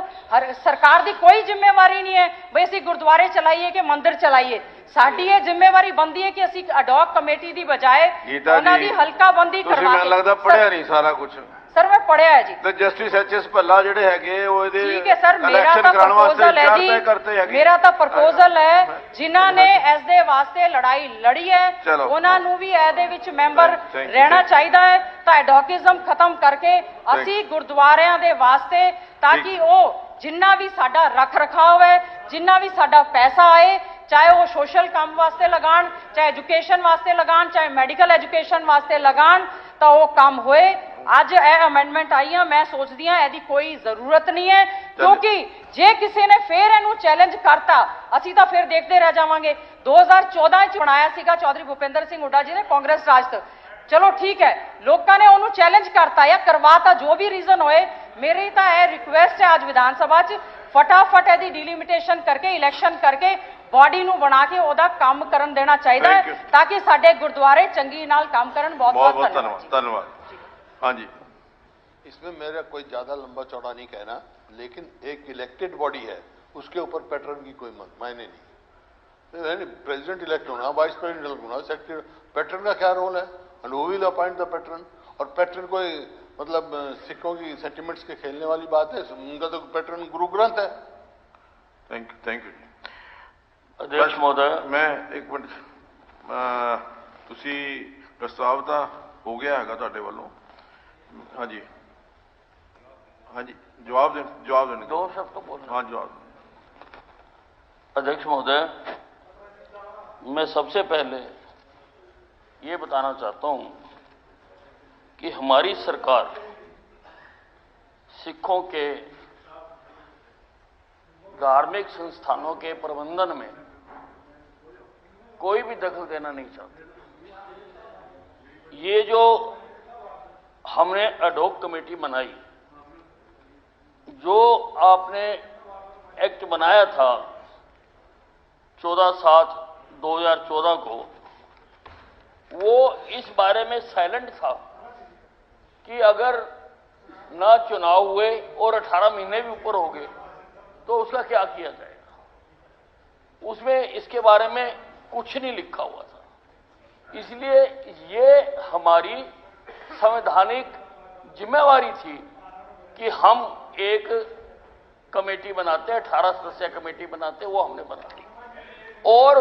Speaker 7: ਸਰਕਾਰ ਦੀ ਕੋਈ ਜ਼ਿੰਮੇਵਾਰੀ ਨਹੀਂ ਹੈ ਬਈ ਅਸੀਂ ਗੁਰਦੁਆਰੇ ਚਲਾਈਏ ਕਿ ਮੰਦਿਰ ਚਲਾਈਏ, ਸਾਡੀ ਇਹ ਜ਼ਿੰਮੇਵਾਰੀ ਬਣਦੀ ਹੈ ਕਿ ਅਸੀਂ ਅਡੌਕ ਕਮੇਟੀ ਦੀ ਬਜਾਏ ਉਹਨਾਂ ਦੀ ਹਲਕਾਬੰਦੀ ਕਰਵਾ ਕੇ।
Speaker 2: ਮੈਨੂੰ ਲੱਗਦਾ ਪੜਿਆ ਨਹੀਂ ਸਾਰਾ ਕੁਝ
Speaker 7: ਸਰ ਮੈਂ ਪੜਿਆ ਹੈ ਜੀ।
Speaker 2: ਤੇ ਜਸਟਿਸ ਐਚ.ਐਸ. ਭੱਲਾ ਜਿਹੜੇ ਹੈਗੇ ਉਹ ਇਹਦੇ
Speaker 7: ਠੀਕ ਹੈ ਸਰ, ਮੇਰਾ ਤਾਂ ਪ੍ਰਪੋਜ਼ਲ ਹੈ ਜੀ, ਮੇਰਾ ਤਾਂ ਪ੍ਰਪੋਜ਼ਲ ਹੈ, ਜਿਨ੍ਹਾਂ ਨੇ ਇਸ ਦੇ ਵਾਸਤੇ ਲੜਾਈ ਲੜੀ ਹੈ ਉਹਨਾਂ ਨੂੰ ਵੀ ਇਹਦੇ ਵਿੱਚ ਮੈਂਬਰ ਰਹਿਣਾ ਚਾਹੀਦਾ ਹੈ, ਤਾਂ ਐਡਵੋਕੇਜ਼ਮ ਖਤਮ ਕਰਕੇ ਅਸੀਂ ਗੁਰਦੁਆਰਿਆਂ ਦੇ ਵਾਸਤੇ, ਤਾਂ ਕਿ ਉਹ ਜਿੰਨਾ ਵੀ ਸਾਡਾ ਰੱਖ ਰਖਾਵ ਹੈ, ਜਿੰਨਾ ਵੀ ਸਾਡਾ ਪੈਸਾ ਆਏ, ਚਾਹੇ ਉਹ ਸੋਸ਼ਲ ਕੰਮ ਵਾਸਤੇ ਲਗਾਉਣ, ਚਾਹੇ ਐਜੂਕੇਸ਼ਨ ਵਾਸਤੇ ਲਗਾਉਣ, ਚਾਹੇ ਮੈਡੀਕਲ ਐਜੂਕੇਸ਼ਨ ਵਾਸਤੇ ਲਗਾਉਣ, ਤਾਂ ਉਹ ਕੰਮ ਹੋਏ। ਅੱਜ ਇਹ ਅਮੈਂਡਮੈਂਟ ਆਈ ਆ, ਮੈਂ ਸੋਚਦੀ ਹਾਂ ਇਹਦੀ ਕੋਈ ਜ਼ਰੂਰਤ ਨਹੀਂ ਹੈ, ਕਿਉਂਕਿ ਜੇ ਕਿਸੇ ਨੇ ਫਿਰ ਇਹਨੂੰ ਚੈਲੰਜ ਕਰਤਾ ਅਸੀਂ ਤਾਂ ਫਿਰ ਦੇਖਦੇ ਰਹਿ ਜਾਵਾਂਗੇ। 2014 ਚ ਬਣਾਇਆ ਸੀਗਾ ਚੌਧਰੀ ਭੁਪਿੰਦਰ ਸਿੰਘ ਹੁੱਡਾ ਜੀ ਨੇ ਕਾਂਗਰਸ ਰਾਜ ਤੋਂ, ਚਲੋ ਠੀਕ ਹੈ, ਲੋਕਾਂ ਨੇ ਉਹਨੂੰ ਚੈਲੰਜ ਕਰਤਾ ਜਾਂ ਕਰਵਾਤਾ, ਜੋ ਵੀ ਰੀਜ਼ਨ ਹੋਏ, ਮੇਰੀ ਤਾਂ ਇਹ ਰਿਕੁਐਸਟ ਹੈ ਅੱਜ ਵਿਧਾਨ ਸਭਾ 'ਚ ਫਟਾਫਟ ਇਹਦੀ ਡੀਲਿਮਿਟੇਸ਼ਨ ਕਰਕੇ ਇਲੈਕਸ਼ਨ ਕਰਕੇ बॉडी ਨੂੰ ਬਣਾ ਕੇ ਉਹਦਾ ਕੰਮ ਕਰਨ ਦੇਣਾ ਚਾਹੀਦਾ ਹੈ, ਤਾਂ ਕਿ ਸਾਡੇ ਗੁਰਦੁਆਰੇ ਚੰਗੀ ਨਾਲ ਕੰਮ ਕਰਨ। बहुत बहुत
Speaker 2: धन्यवाद। हाँ जी,
Speaker 1: इसमें मेरा कोई ज्यादा लंबा चौड़ा नहीं कहना, लेकिन एक इलेक्टेड बॉडी है, उसके ऊपर पैटर्न की कोई मायने नहीं। प्रेसिडेंट इलेक्ट होना, वाइस प्रेसिडेंट इलेक्ट होना, सेक्रेटरी, पैटर्न का क्या रोल है, and who will appoint the patron. और पैटर्न कोई मतलब सिखों की सेंटिमेंट्स के खेलने वाली बात है, उनका तो पैटर्न गुरु ग्रंथ है।
Speaker 2: थैंक यू
Speaker 8: अध्यक्ष महोदय,
Speaker 2: मैं एक मिनट, ਤੁਸੀਂ ਪ੍ਰਸਤਾਵ ਤਾਂ ਹੋ ਗਿਆ ਹੈਗਾ ਤੁਹਾਡੇ ਵੱਲੋਂ। ਹਾਂਜੀ जवाब देने
Speaker 8: दो शब्द बोलना।
Speaker 2: हाँ जवाब।
Speaker 8: अध्यक्ष महोदय, मैं सबसे पहले ये बताना चाहता हूं कि हमारी सरकार सिखों के धार्मिक संस्थानों के प्रबंधन में कोई भी दखल देना नहीं चाहती। ये जो हमने एडहॉक कमेटी बनाई, जो आपने एक्ट बनाया था 14/7/2014 को, वो इस बारे में साइलेंट था कि अगर ना चुनाव हुए और 18 महीने भी ऊपर हो गए तो उसका क्या किया जाएगा। उसमें इसके बारे में कुछ नहीं लिखा हुआ था। इसलिए ये हमारी संवैधानिक जिम्मेवारी थी कि हम एक कमेटी बनाते, 18 सदस्य कमेटी बनाते, वो हमने बनाई। और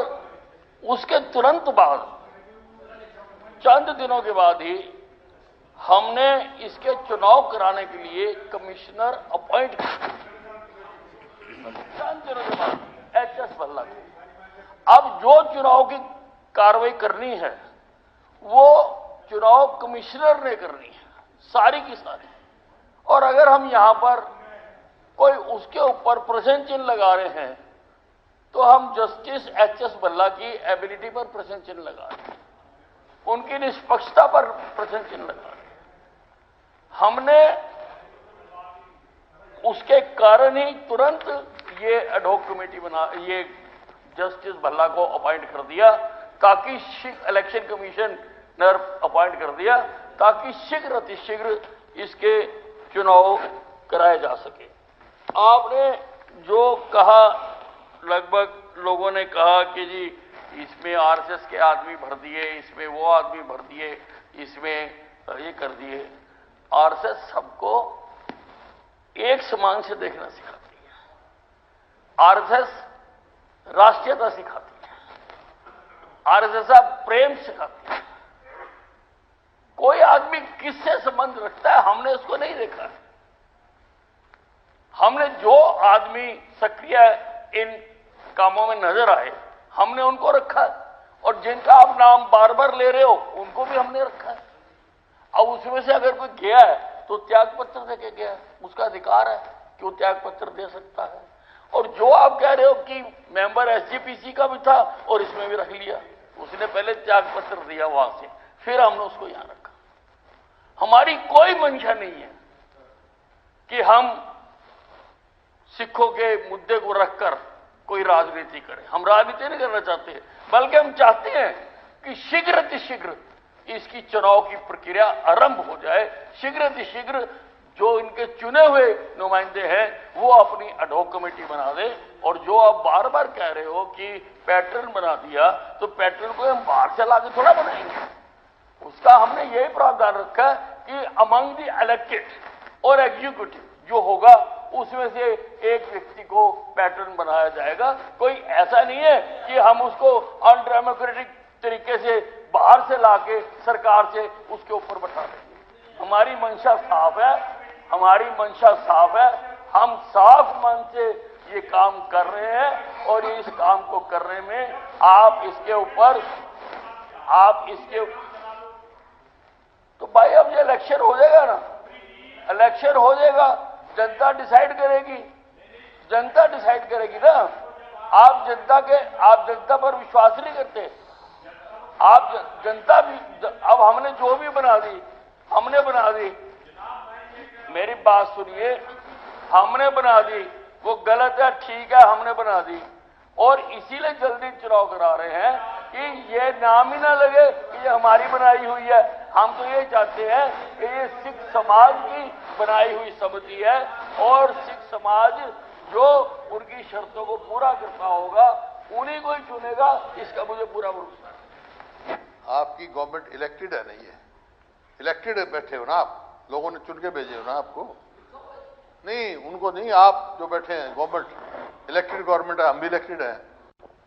Speaker 8: उसके तुरंत बाद, चंद दिनों के बाद ही हमने इसके चुनाव कराने के लिए कमिश्नर अपॉइंट किया। चंद दिनों के बाद एच.एस. भल्ला को। अब जो चुनाव की कार्रवाई करनी है वो चुनाव कमिश्नर ने करनी है, सारी की सारी। और अगर हम यहां पर कोई उसके ऊपर प्रश्न चिन्ह लगा रहे हैं तो हम जस्टिस एच.एस. भल्ला की एबिलिटी पर प्रश्न चिन्ह लगा रहे हैं, उनकी निष्पक्षता पर प्रश्न चिन्ह लगा रहे हैं। हमने उसके कारण ही तुरंत ये एडहॉक कमेटी ये जस्टिस भल्ला को अपॉइंट कर दिया, ताकि इलेक्शन कमिश्नर अपॉइंट कर दिया ताकि शीघ्र अतिशीघ्र इसके चुनाव कराए जा सके। आपने जो कहा, लगभग लोगों ने कहा कि जी इसमें आरएसएस के आदमी भर दिए, इसमें वो आदमी भर दिए, इसमें ये कर दिए। आरएसएस सबको एक समान से देखना सिखाती है। आरएसएस राष्ट्रीयता सिखाती है, आरएसएस प्रेम सिखाती है। कोई आदमी किससे संबंध रखता है हमने उसको नहीं देखा है। हमने जो आदमी सक्रिय इन कामों में नजर आए हमने उनको रखा है, और जिनका आप नाम बार बार ले रहे हो उनको भी हमने रखा है। अब उसमें से अगर कोई गया है तो त्याग पत्र देके गया है, उसका अधिकार है कि वो त्याग पत्र दे सकता है। और जो आप कह रहे हो कि मेंबर एसजीपीसी का भी था और इसमें भी रख लिया, उसने पहले त्याग पत्र दिया वहां से, फिर हमने उसको यहां रखा। हमारी कोई मंशा नहीं है कि हम सिखों के मुद्दे को रखकर कोई राजनीति करें। हम राजनीति नहीं करना चाहते, बल्कि हम चाहते हैं कि शीघ्र अतिशीघ्र इसकी चुनाव की प्रक्रिया आरंभ हो जाए। शीघ्र अतिशीघ्र जो इनके चुने हुए नुमाइंदे हैं वो अपनी एडहॉक कमेटी बना दे। और जो आप बार बार कह रहे हो कि पैटर्न बना दिया, तो पैटर्न को हम बाहर से लाके थोड़ा बनाएंगे। उसका हमने यही प्रावधान रखा है कि अमंग द इलेक्टेड और एग्जीक्यूटिव जो होगा उसमें से एक व्यक्ति को पैटर्न बनाया जाएगा। कोई ऐसा नहीं है कि हम उसको अनडेमोक्रेटिक तरीके से बाहर से लाके सरकार से उसके ऊपर बैठा देंगे। हमारी मंशा साफ है, हमारी मंशा साफ है। हम साफ मन से ये काम कर रहे हैं, और इस काम को करने में आप इसके तो भाई अब ये इलेक्शन हो जाएगा ना, इलेक्शन हो जाएगा, जनता डिसाइड करेगी, जनता डिसाइड करेगी ना। आप जनता पर विश्वास नहीं करते। आप जनता भी, अब हमने जो भी बना दी, हमने बना दी, मेरी बात सुनिए, हमने बना दी, वो गलत है, ठीक है, हमने बना दी। और इसीलिए जल्दी चुनाव करा रहे हैं कि ये नाम ही ना लगे कि ये हमारी बनाई हुई है। हम तो ये चाहते हैं कि ये सिख समाज की बनाई हुई समिति है, और सिख समाज जो उनकी शर्तों को पूरा करता होगा उन्हीं को ही चुनेगा, इसका मुझे पूरा भरोसा है।
Speaker 9: आपकी गवर्नमेंट इलेक्टेड है, नहीं है? इलेक्टेड बैठे हो ना आप, लोगों ने चुन के भेजे हो ना आपको। नहीं, उनको नहीं, आप जो बैठे हैं गवर्नमेंट इलेक्टेड गवर्नमेंट है, हम भी इलेक्टेड हैं।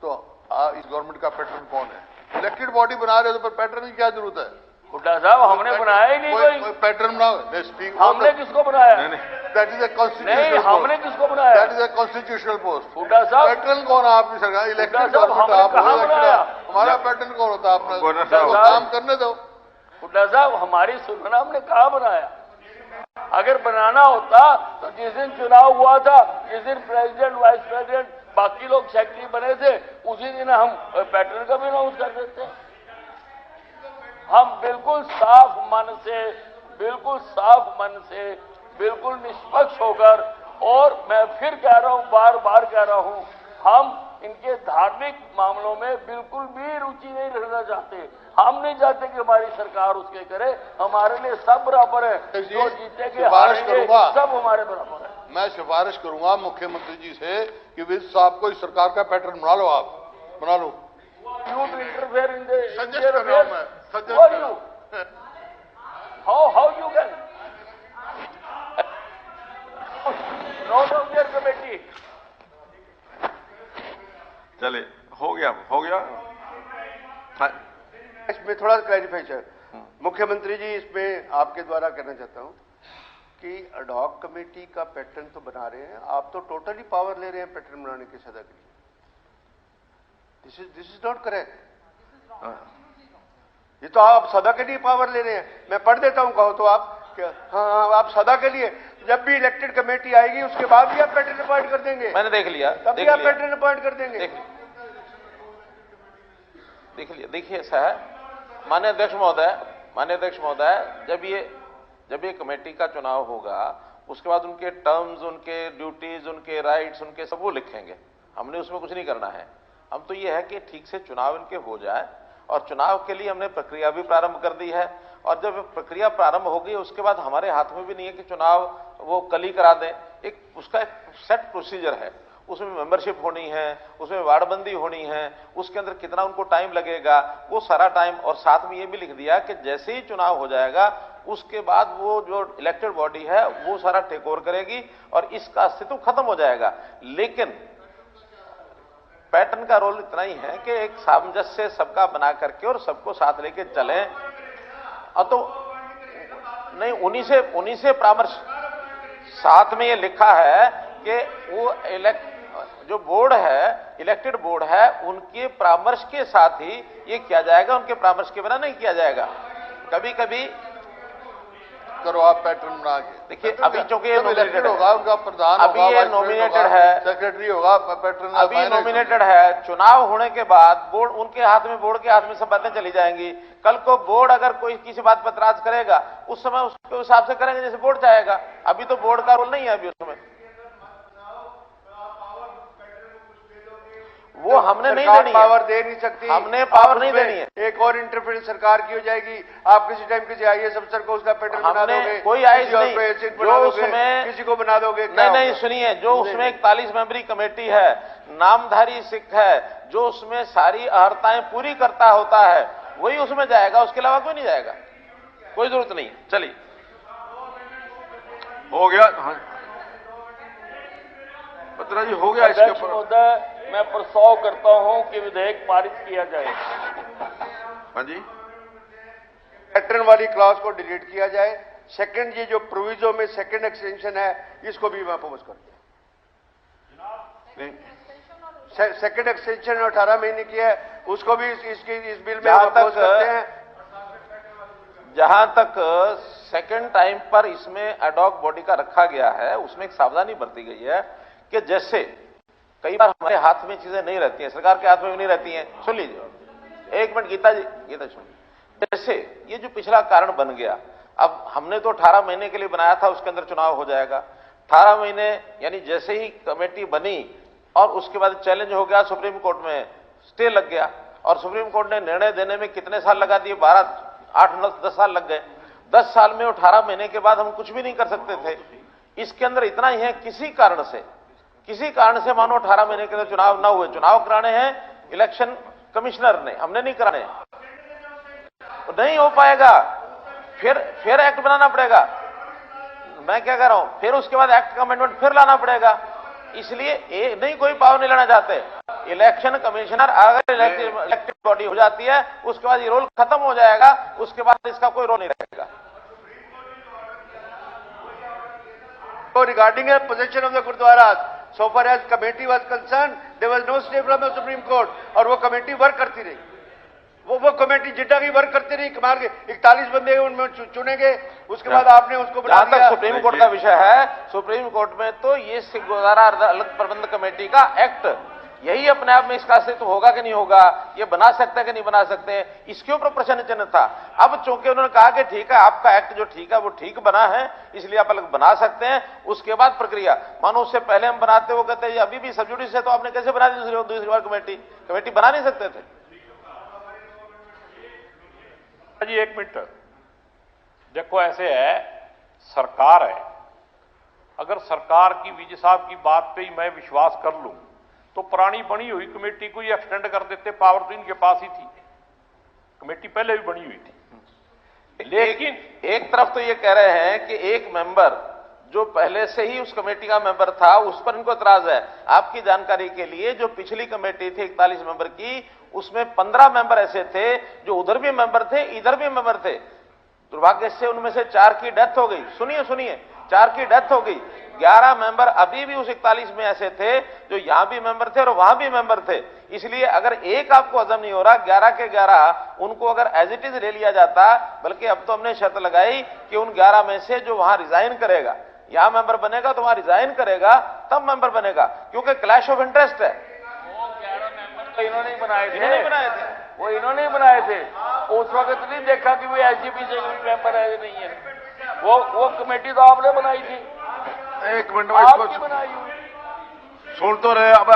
Speaker 9: तो इस गवर्नमेंट का पैटर्न कौन है? इलेक्टेड बॉडी बना रहे हो तो फिर पैटर्न की क्या जरूरत है?
Speaker 8: हुड्डा साहब हमने बनाया ही नहीं कोई
Speaker 9: पैटर्न बनाओ।
Speaker 8: हमने किसको बनाया?
Speaker 9: दैट इज अ कॉन्स्टिट्यूशनल
Speaker 8: नहीं, हमने किसको बनाया?
Speaker 9: That is a constitutional post.
Speaker 8: Hooda साहब
Speaker 9: पैटर्न कौन है आपकी सरकार? इलेक्टेड गवर्नमेंट आप हमारा पैटर्न कौन होता है? अपना काम करने दो।
Speaker 8: हुड्डा साहब हमारी सुनना, हमने कहा बनाया। अगर बनाना होता तो जिस दिन चुनाव हुआ था, जिस दिन प्रेसिडेंट, वाइस प्रेसिडेंट, बाकी लोग सेक्रेटरी बने थे, उसी दिन हम पैटर्न का भी अनाउंस कर देते। हम बिल्कुल साफ मन से, बिल्कुल निष्पक्ष होकर, और मैं फिर कह रहा हूं, बार बार कह रहा हूं, हम इनके धार्मिक मामलों में बिल्कुल भी रुचि नहीं रखना चाहते। हम नहीं चाहते कि हमारी सरकार उसके करे। हमारे लिए सब बराबर है, जो जीतेंगे हारेंगे सब हमारे बराबर है।
Speaker 9: मैं सिफारिश करूंगा मुख्यमंत्री जी से कि विज साहब को इस सरकार का पैटर्न बना लो, आप बना लो।
Speaker 8: You to interfere in the
Speaker 9: suggest कर रहा हूं मैं, सजेस्ट
Speaker 8: for
Speaker 9: कर रहा
Speaker 8: you.
Speaker 9: हूं।
Speaker 8: How you can? Note of your committee.
Speaker 2: चले, हो गया।
Speaker 1: हाँ, इसमें थोड़ा क्लैरिफिकेशन मुख्यमंत्री जी इसमें आपके द्वारा कहना चाहता हूं कि एडहॉक कमेटी का पैटर्न तो बना रहे हैं, आप तो टोटली पावर ले रहे हैं पैटर्न बनाने की सदा के लिए। This is not correct. ये तो आप सदा के लिए पावर ले रहे हैं। मैं पढ़ देता हूं, कहो तो आप हाँ, आप सदा के लिए जब भी इलेक्टेड कमेटी आएगी उसके बाद भी आप पैटर्न अपॉइंट कर देंगे।
Speaker 10: मैंने देख लिया,
Speaker 1: तब भी आप पैटर्न अपॉइंट कर देंगे।
Speaker 10: देख लिया। देखिए ऐसा है माननीय अध्यक्ष महोदय, जब ये कमेटी का चुनाव होगा उसके बाद उनके टर्म्स, उनके ड्यूटीज, उनके राइट्स, उनके सब वो लिखेंगे। हमने उसमें कुछ नहीं करना है। हम तो ये है कि ठीक से चुनाव इनके हो जाए, और चुनाव के लिए हमने प्रक्रिया भी प्रारंभ कर दी है। और जब प्रक्रिया प्रारंभ होगी उसके बाद हमारे हाथ में भी नहीं है कि चुनाव वो कल ही करा दें। उसका एक सेट प्रोसीजर है, उसमें मेंबरशिप होनी है, उसमें वार्डबंदी होनी है, उसके अंदर कितना उनको टाइम लगेगा, वो सारा टाइम। और साथ में ये भी लिख दिया कि जैसे ही चुनाव हो जाएगा उसके बाद वो जो इलेक्टेड बॉडी है वो सारा टेक ओवर करेगी और इसका अस्तित्व खत्म हो जाएगा। लेकिन पैटर्न का रोल इतना ही है कि एक सामंजस्य सबका बना करके और सबको साथ लेके चलें। और तो नहीं, उन्हीं से परामर्श, साथ में ये लिखा है कि वो जो बोर्ड है, इलेक्टेड बोर्ड है, उनके परामर्श के साथ ही ये किया जाएगा, उनके परामर्श के बिना नहीं किया जाएगा। कभी कभी
Speaker 9: करो आप पैटर्न बना के।
Speaker 10: देखिए अभी चूंकि ये नॉमिनेटेड
Speaker 9: होगा, उनका प्रधान
Speaker 10: अभी ये नॉमिनेटेड है,
Speaker 9: सेक्रेटरी होगा, पैटर्न
Speaker 10: अभी नॉमिनेटेड है। चुनाव होने के बाद बोर्ड उनके हाथ में, बोर्ड के हाथ में सब बातें चली जाएंगी। कल को बोर्ड अगर कोई किसी बात पर एतराज करेगा उस समय उसके हिसाब से करेंगे जैसे बोर्ड चाहेगा। अभी तो बोर्ड का रोल नहीं है अभी उसमें, वो हमने नहीं देनी है,
Speaker 1: पावर दे नहीं सकती,
Speaker 10: हमने पावर नहीं देनी है।
Speaker 1: एक और इंटरफेरेंस सरकार की हो जाएगी। आप किसी टाइम किसी IAS अफसर को उसका पैटर्न बना दोगे,
Speaker 10: कोई आइज नहीं, जो उसमें
Speaker 1: किसी को बना दोगे।
Speaker 10: नहीं सुनिए, जो उसमें 41 मेंबरी कमेटी है, नामधारी सिख है, जो उसमें सारी अर्हताएं पूरी करता होता है वही उसमें जाएगा, उसके अलावा कोई नहीं जाएगा, कोई जरूरत नहीं। चलिए
Speaker 2: हो गया। हाँ बत्रा जी, हो गया। इसके ऊपर
Speaker 8: महोदय मैं प्रस्ताव करता हूं कि विधेयक पारित किया जाए।
Speaker 2: हाँ जी,
Speaker 1: पैटर्न वाली क्लॉज को डिलीट किया जाए। सेकंड, ये जो प्रोविजो में सेकंड एक्सटेंशन है इसको भी मैं अपोज करता हूं। सेकंड एक्सटेंशन 18 महीने की है, उसको भी इस बिल में अपोज करते हैं।
Speaker 10: जहां तक सेकंड टाइम पर इसमें एडॉक बॉडी का रखा गया है, उसमें एक सावधानी बरती गई है कि जैसे कई बार हमारे हाथ में चीजें नहीं रहती हैं, सरकार के हाथ में भी नहीं रहती हैं। सुन लीजिए एक मिनट गीता सुन। जैसे ये जो पिछला कारण बन गया, अब हमने तो 18 महीने के लिए बनाया था, उसके अंदर चुनाव हो जाएगा। 18 महीने यानी जैसे ही कमेटी बनी और उसके बाद चैलेंज हो गया, सुप्रीम कोर्ट में स्टे लग गया और सुप्रीम कोर्ट ने निर्णय देने में कितने साल लगा दिए, 12, 8, 9, 10 साल लग गए। 10 साल में 18 महीने के बाद हम कुछ भी नहीं कर सकते थे। इसके अंदर इतना ही है, किसी कारण से मानो 18 महीने के अंदर चुनाव ना हुए, चुनाव कराने हैं इलेक्शन कमिश्नर ने, हमने नहीं कराने, नहीं हो पाएगा, फिर एक्ट बनाना पड़ेगा। मैं क्या कह रहा हूं, फिर उसके बाद एक्ट का अमेंडमेंट फिर लाना पड़ेगा। इसलिए नहीं, कोई पावर नहीं लेना चाहते। इलेक्शन कमिश्नर अगर इलेक्टेड बॉडी हो जाती है उसके बाद ये रोल खत्म हो जाएगा, उसके बाद इसका कोई रोल नहीं रहेगा।
Speaker 1: Regarding the possession of the Gurdwaras, so far as committee was concerned, there was no stay from the Supreme Court, और वो कमेटी वर्क करती रही। वो कमेटी जिड्डा की वर्क करती रही, कमाल के 41 बंदे उनमें चुनेंगे, उसके बाद आपने उसको बना दिया।
Speaker 10: जहां तक सुप्रीम कोर्ट का विषय है, सुप्रीम कोर्ट में तो ये सिख गुरुद्वारा अलग प्रबंध कमेटी का एक्ट, यही अपने आप में इसका अस्तित्व होगा कि नहीं होगा, ये बना सकते हैं कि नहीं बना सकते, इसके ऊपर प्रश्न चिन्ह था। अब चूंकि उन्होंने कहा कि ठीक है, आपका एक्ट जो ठीक है वो ठीक बना है, इसलिए आप अलग बना सकते हैं। उसके बाद प्रक्रिया, मानो उससे पहले हम बनाते, वो कहते हैं अभी भी सब जुडिस है, तो आपने कैसे बना दी दूसरी बार कमेटी बना नहीं सकते थे।
Speaker 5: जी एक मिनट देखो, ऐसे है, सरकार है, अगर सरकार की विजय साहब की बात पे ही मैं विश्वास कर लूं तो पुरानी बनी हुई कमेटी को ही एक्सटेंड कर देते, पावर तो इनके पास ही थी, कमेटी पहले भी बनी हुई थी। लेकिन
Speaker 10: एक तरफ तो ये कह रहे हैं कि एक मेंबर जो पहले से ही उस कमेटी का मेंबर था उस पर इनको एतराज है। आपकी जानकारी के लिए जो पिछली कमेटी थी 41 मेंबर की, उसमें 15 मेंबर ऐसे थे जो उधर भी मेंबर थे, इधर भी मेंबर थे। दुर्भाग्य से उनमें से 4 की डेथ हो गई। सुनिए 4 की डेथ हो गई। 11 मेंबर अभी भी उस 41 में ऐसे थे जो यहां भी मेंबर थे और वहां भी मेंबर थे। इसलिए अगर एक आपको हजम नहीं हो रहा, 11 के 11 उनको अगर एज इट इज ले लिया जाता, बल्कि अब तो हमने शर्त लगाई कि उन 11 में से जो वहां रिजाइन करेगा, यहां मेंबर बनेगा तो वहां रिजाइन करेगा तब मेंबर बनेगा, क्योंकि क्लैश ऑफ इंटरेस्ट है।
Speaker 8: वो 11 मेंबर तो इन्होंने ही बनाए थे,
Speaker 10: इन्होंने बनाए थे,
Speaker 8: वो इन्होंने ही बनाए थे। उस वक्त नहीं देखा कि वो एसजीपी से मेंबर है नहीं है। वो कमेटी तो आपने बनाई थी,
Speaker 2: एक मिनट में
Speaker 8: आपकी
Speaker 2: इसको
Speaker 8: बनाई हुई।
Speaker 2: सुन तो रहे। अब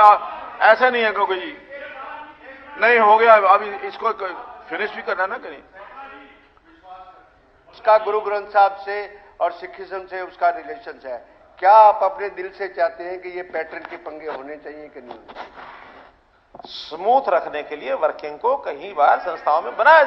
Speaker 2: ऐसा नहीं है गोगी जी, नहीं हो गया, अभी इसको फिनिश भी करना ना कहीं।
Speaker 1: उसका गुरु ग्रंथ साहब से और सिखिज्म से उसका रिलेशन है। क्या आप अपने दिल से चाहते हैं कि ये पैटर्न के पंगे होने चाहिए कि नहीं?
Speaker 10: स्मूथ रखने के लिए वर्किंग को कई बार संस्थाओं में बनाया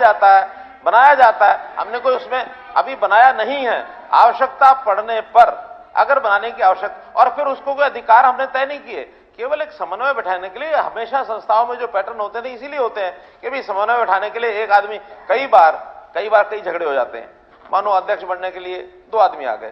Speaker 10: जाता है। हमने कोई उसमें अभी बनाया नहीं है। आवश्यकता पड़ने पर अगर बनाने की आवश्यकता, और फिर उसको कोई अधिकार हमने तय नहीं किए, केवल एक समन्वय बैठाने के लिए। हमेशा संस्थाओं में जो पैटर्न होते हैं इसीलिए होते हैं कि भाई समन्वय बैठाने के लिए एक आदमी, कई बार कई झगड़े हो जाते हैं। मानो अध्यक्ष बनने के लिए 2 आदमी आ गए,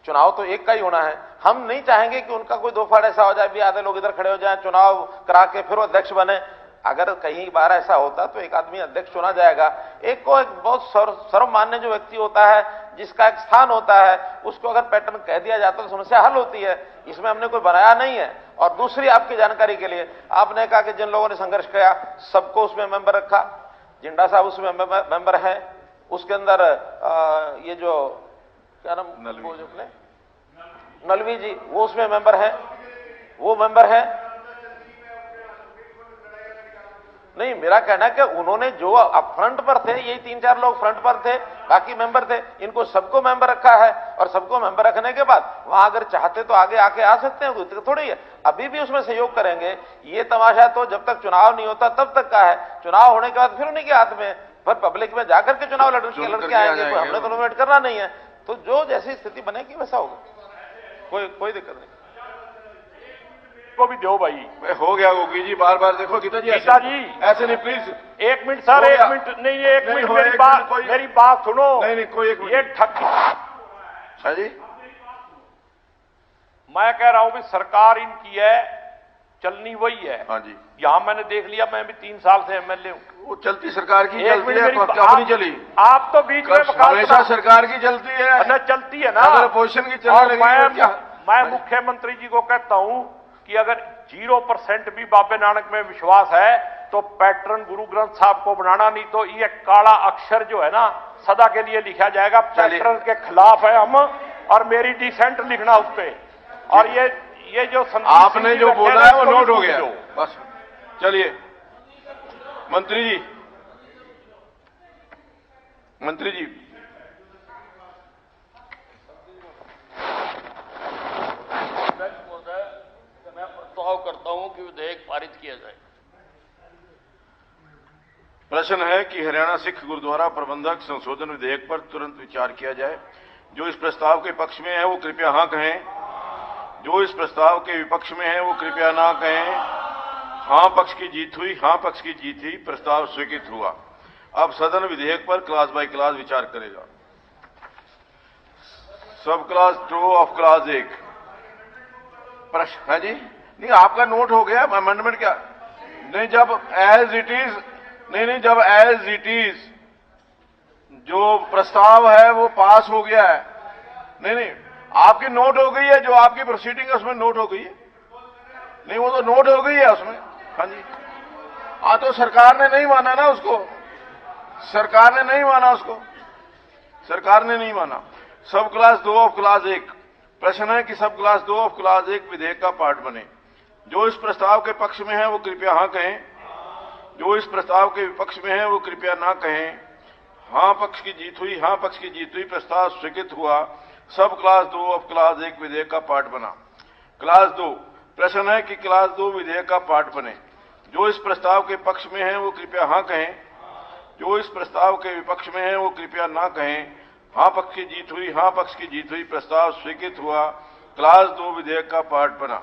Speaker 10: चुनाव तो एक का ही होना है। हम नहीं चाहेंगे कि उनका कोई 2 फाड़ ऐसा हो जाए भी आधे लोग इधर खड़े हो जाएं, चुनाव करा के फिर वो अध्यक्ष बने। अगर कई बार ऐसा होता तो एक आदमी अध्यक्ष चुना जाएगा। एक को एक बहुत सर्वमान्य जो व्यक्ति होता है, जिसका एक स्थान होता है, उसको अगर पैटर्न कह दिया जाता तो समस्या हल होती है। इसमें हमने कोई बनाया नहीं है। और दूसरी आपकी जानकारी के लिए, आपने कहा कि जिन लोगों ने संघर्ष किया सबको उसमें मेंबर रखा। जिंडा साहब उसमें मेंबर है। उसके अंदर ये जो क्या नाम, नलवी जी, वो उसमें मेंबर है। नहीं, मेरा कहना है कि उन्होंने जो अब फ्रंट पर थे, यही 3-4 लोग फ्रंट पर थे, बाकी मेंबर थे। इनको सबको मेंबर रखा है, और सबको मेंबर रखने के बाद वहां अगर चाहते तो आगे आके आ सकते हैं, तो थोड़ी है। अभी भी उसमें सहयोग करेंगे। ये तमाशा तो जब तक चुनाव नहीं होता तब तक का है। चुनाव होने के बाद फिर उन्हीं के हाथ में, पर पब्लिक में जाकर के चुनाव लड़के आएंगे, तो हमने तो नोमिनेट करना नहीं है। तो जो जैसी स्थिति बनेगी वैसा होगा, कोई दिक्कत नहीं।
Speaker 5: को भी दो भाई।
Speaker 2: हो गया गोगी जी, बार बार देखो गीता जी ऐसे नहीं, प्लीज
Speaker 5: 1 मिनट सर, 1 मिनट नहीं, 1 मिनट मेरी बात सुनो।
Speaker 2: नहीं कोई एक
Speaker 5: ये ठग
Speaker 2: जी,
Speaker 5: मैं कह रहा हूं कि सरकार इनकी है, चलनी वही है।
Speaker 2: हाँ जी,
Speaker 5: यहां मैंने देख लिया, मैं भी 3 साल से एमएलए हूं।
Speaker 2: वो चलती सरकार की चलती है, अपनी चली।
Speaker 5: आप तो बीच में
Speaker 2: हमेशा सरकार की चलती है
Speaker 5: ना, चलती है ना।
Speaker 2: अगर अपोजिशन की चलने लगी,
Speaker 5: मैं मुख्यमंत्री जी को कहता हूं कि अगर 0% भी बाबे नानक में विश्वास है तो पैटर्न गुरु ग्रंथ साहब को बनाना, नहीं तो ये काला अक्षर जो है ना सदा के लिए लिखा जाएगा। पैटर्न के खिलाफ है हम, और मेरी डिसेंट लिखना उस पे। और ये जो
Speaker 2: आपने जो बोला है वो नोट हो गया बस। चलिए मंत्री जी,
Speaker 8: मैं प्रस्ताव करता हूं कि विधेयक पारित किया जाए।
Speaker 2: प्रश्न है कि हरियाणा सिख गुरुद्वारा प्रबंधक संशोधन विधेयक पर तुरंत विचार किया जाए। जो इस प्रस्ताव के पक्ष में है वो कृपया हां कहें, जो इस प्रस्ताव के विपक्ष में है वो कृपया ना कहें। हां पक्ष की जीत हुई, हां पक्ष की जीत हुई, प्रस्ताव स्वीकृत हुआ। अब सदन विधेयक पर क्लास बाय क्लास विचार करेगा। सब क्लास 2 ऑफ क्लास 1 प्रश्न है जी, नहीं आपका नोट हो गया अमेंडमेंट क्या? नहीं, जब एज इट इज, नहीं जब एज इट इज जो प्रस्ताव है वो पास हो गया है। नहीं आपकी नोट हो गई है, जो आपकी प्रोसीडिंग है उसमें नोट हो गई है। नहीं वो तो नोट हो गई है उसमें। हाँ जी, हाँ तो सरकार ने नहीं माना ना उसको, सरकार ने नहीं माना उसको, सरकार ने नहीं माना। सब क्लास 2 ऑफ क्लास 1 प्रश्न है कि सब क्लास 2 ऑफ क्लास 1 विधेयक का पार्ट बने। जो इस प्रस्ताव के पक्ष में है वो कृपया हां कहें, जो इस प्रस्ताव के विपक्ष में है वो कृपया ना कहें। हां पक्ष की जीत हुई, हां पक्ष की जीत हुई, प्रस्ताव स्वीकृत हुआ। सब क्लास 2 ऑफ क्लास 1 विधेयक का पार्ट बना। क्लास 2 प्रश्न है कि क्लास 2 विधेयक का पार्ट बने। जो इस प्रस्ताव के पक्ष में है वो कृपया हां कहें, जो इस प्रस्ताव के विपक्ष में है वो कृपया ना कहें। हां पक्ष की जीत हुई, हां पक्ष की जीत हुई, प्रस्ताव स्वीकृत हुआ। क्लास 2 विधेयक का पार्ट बना।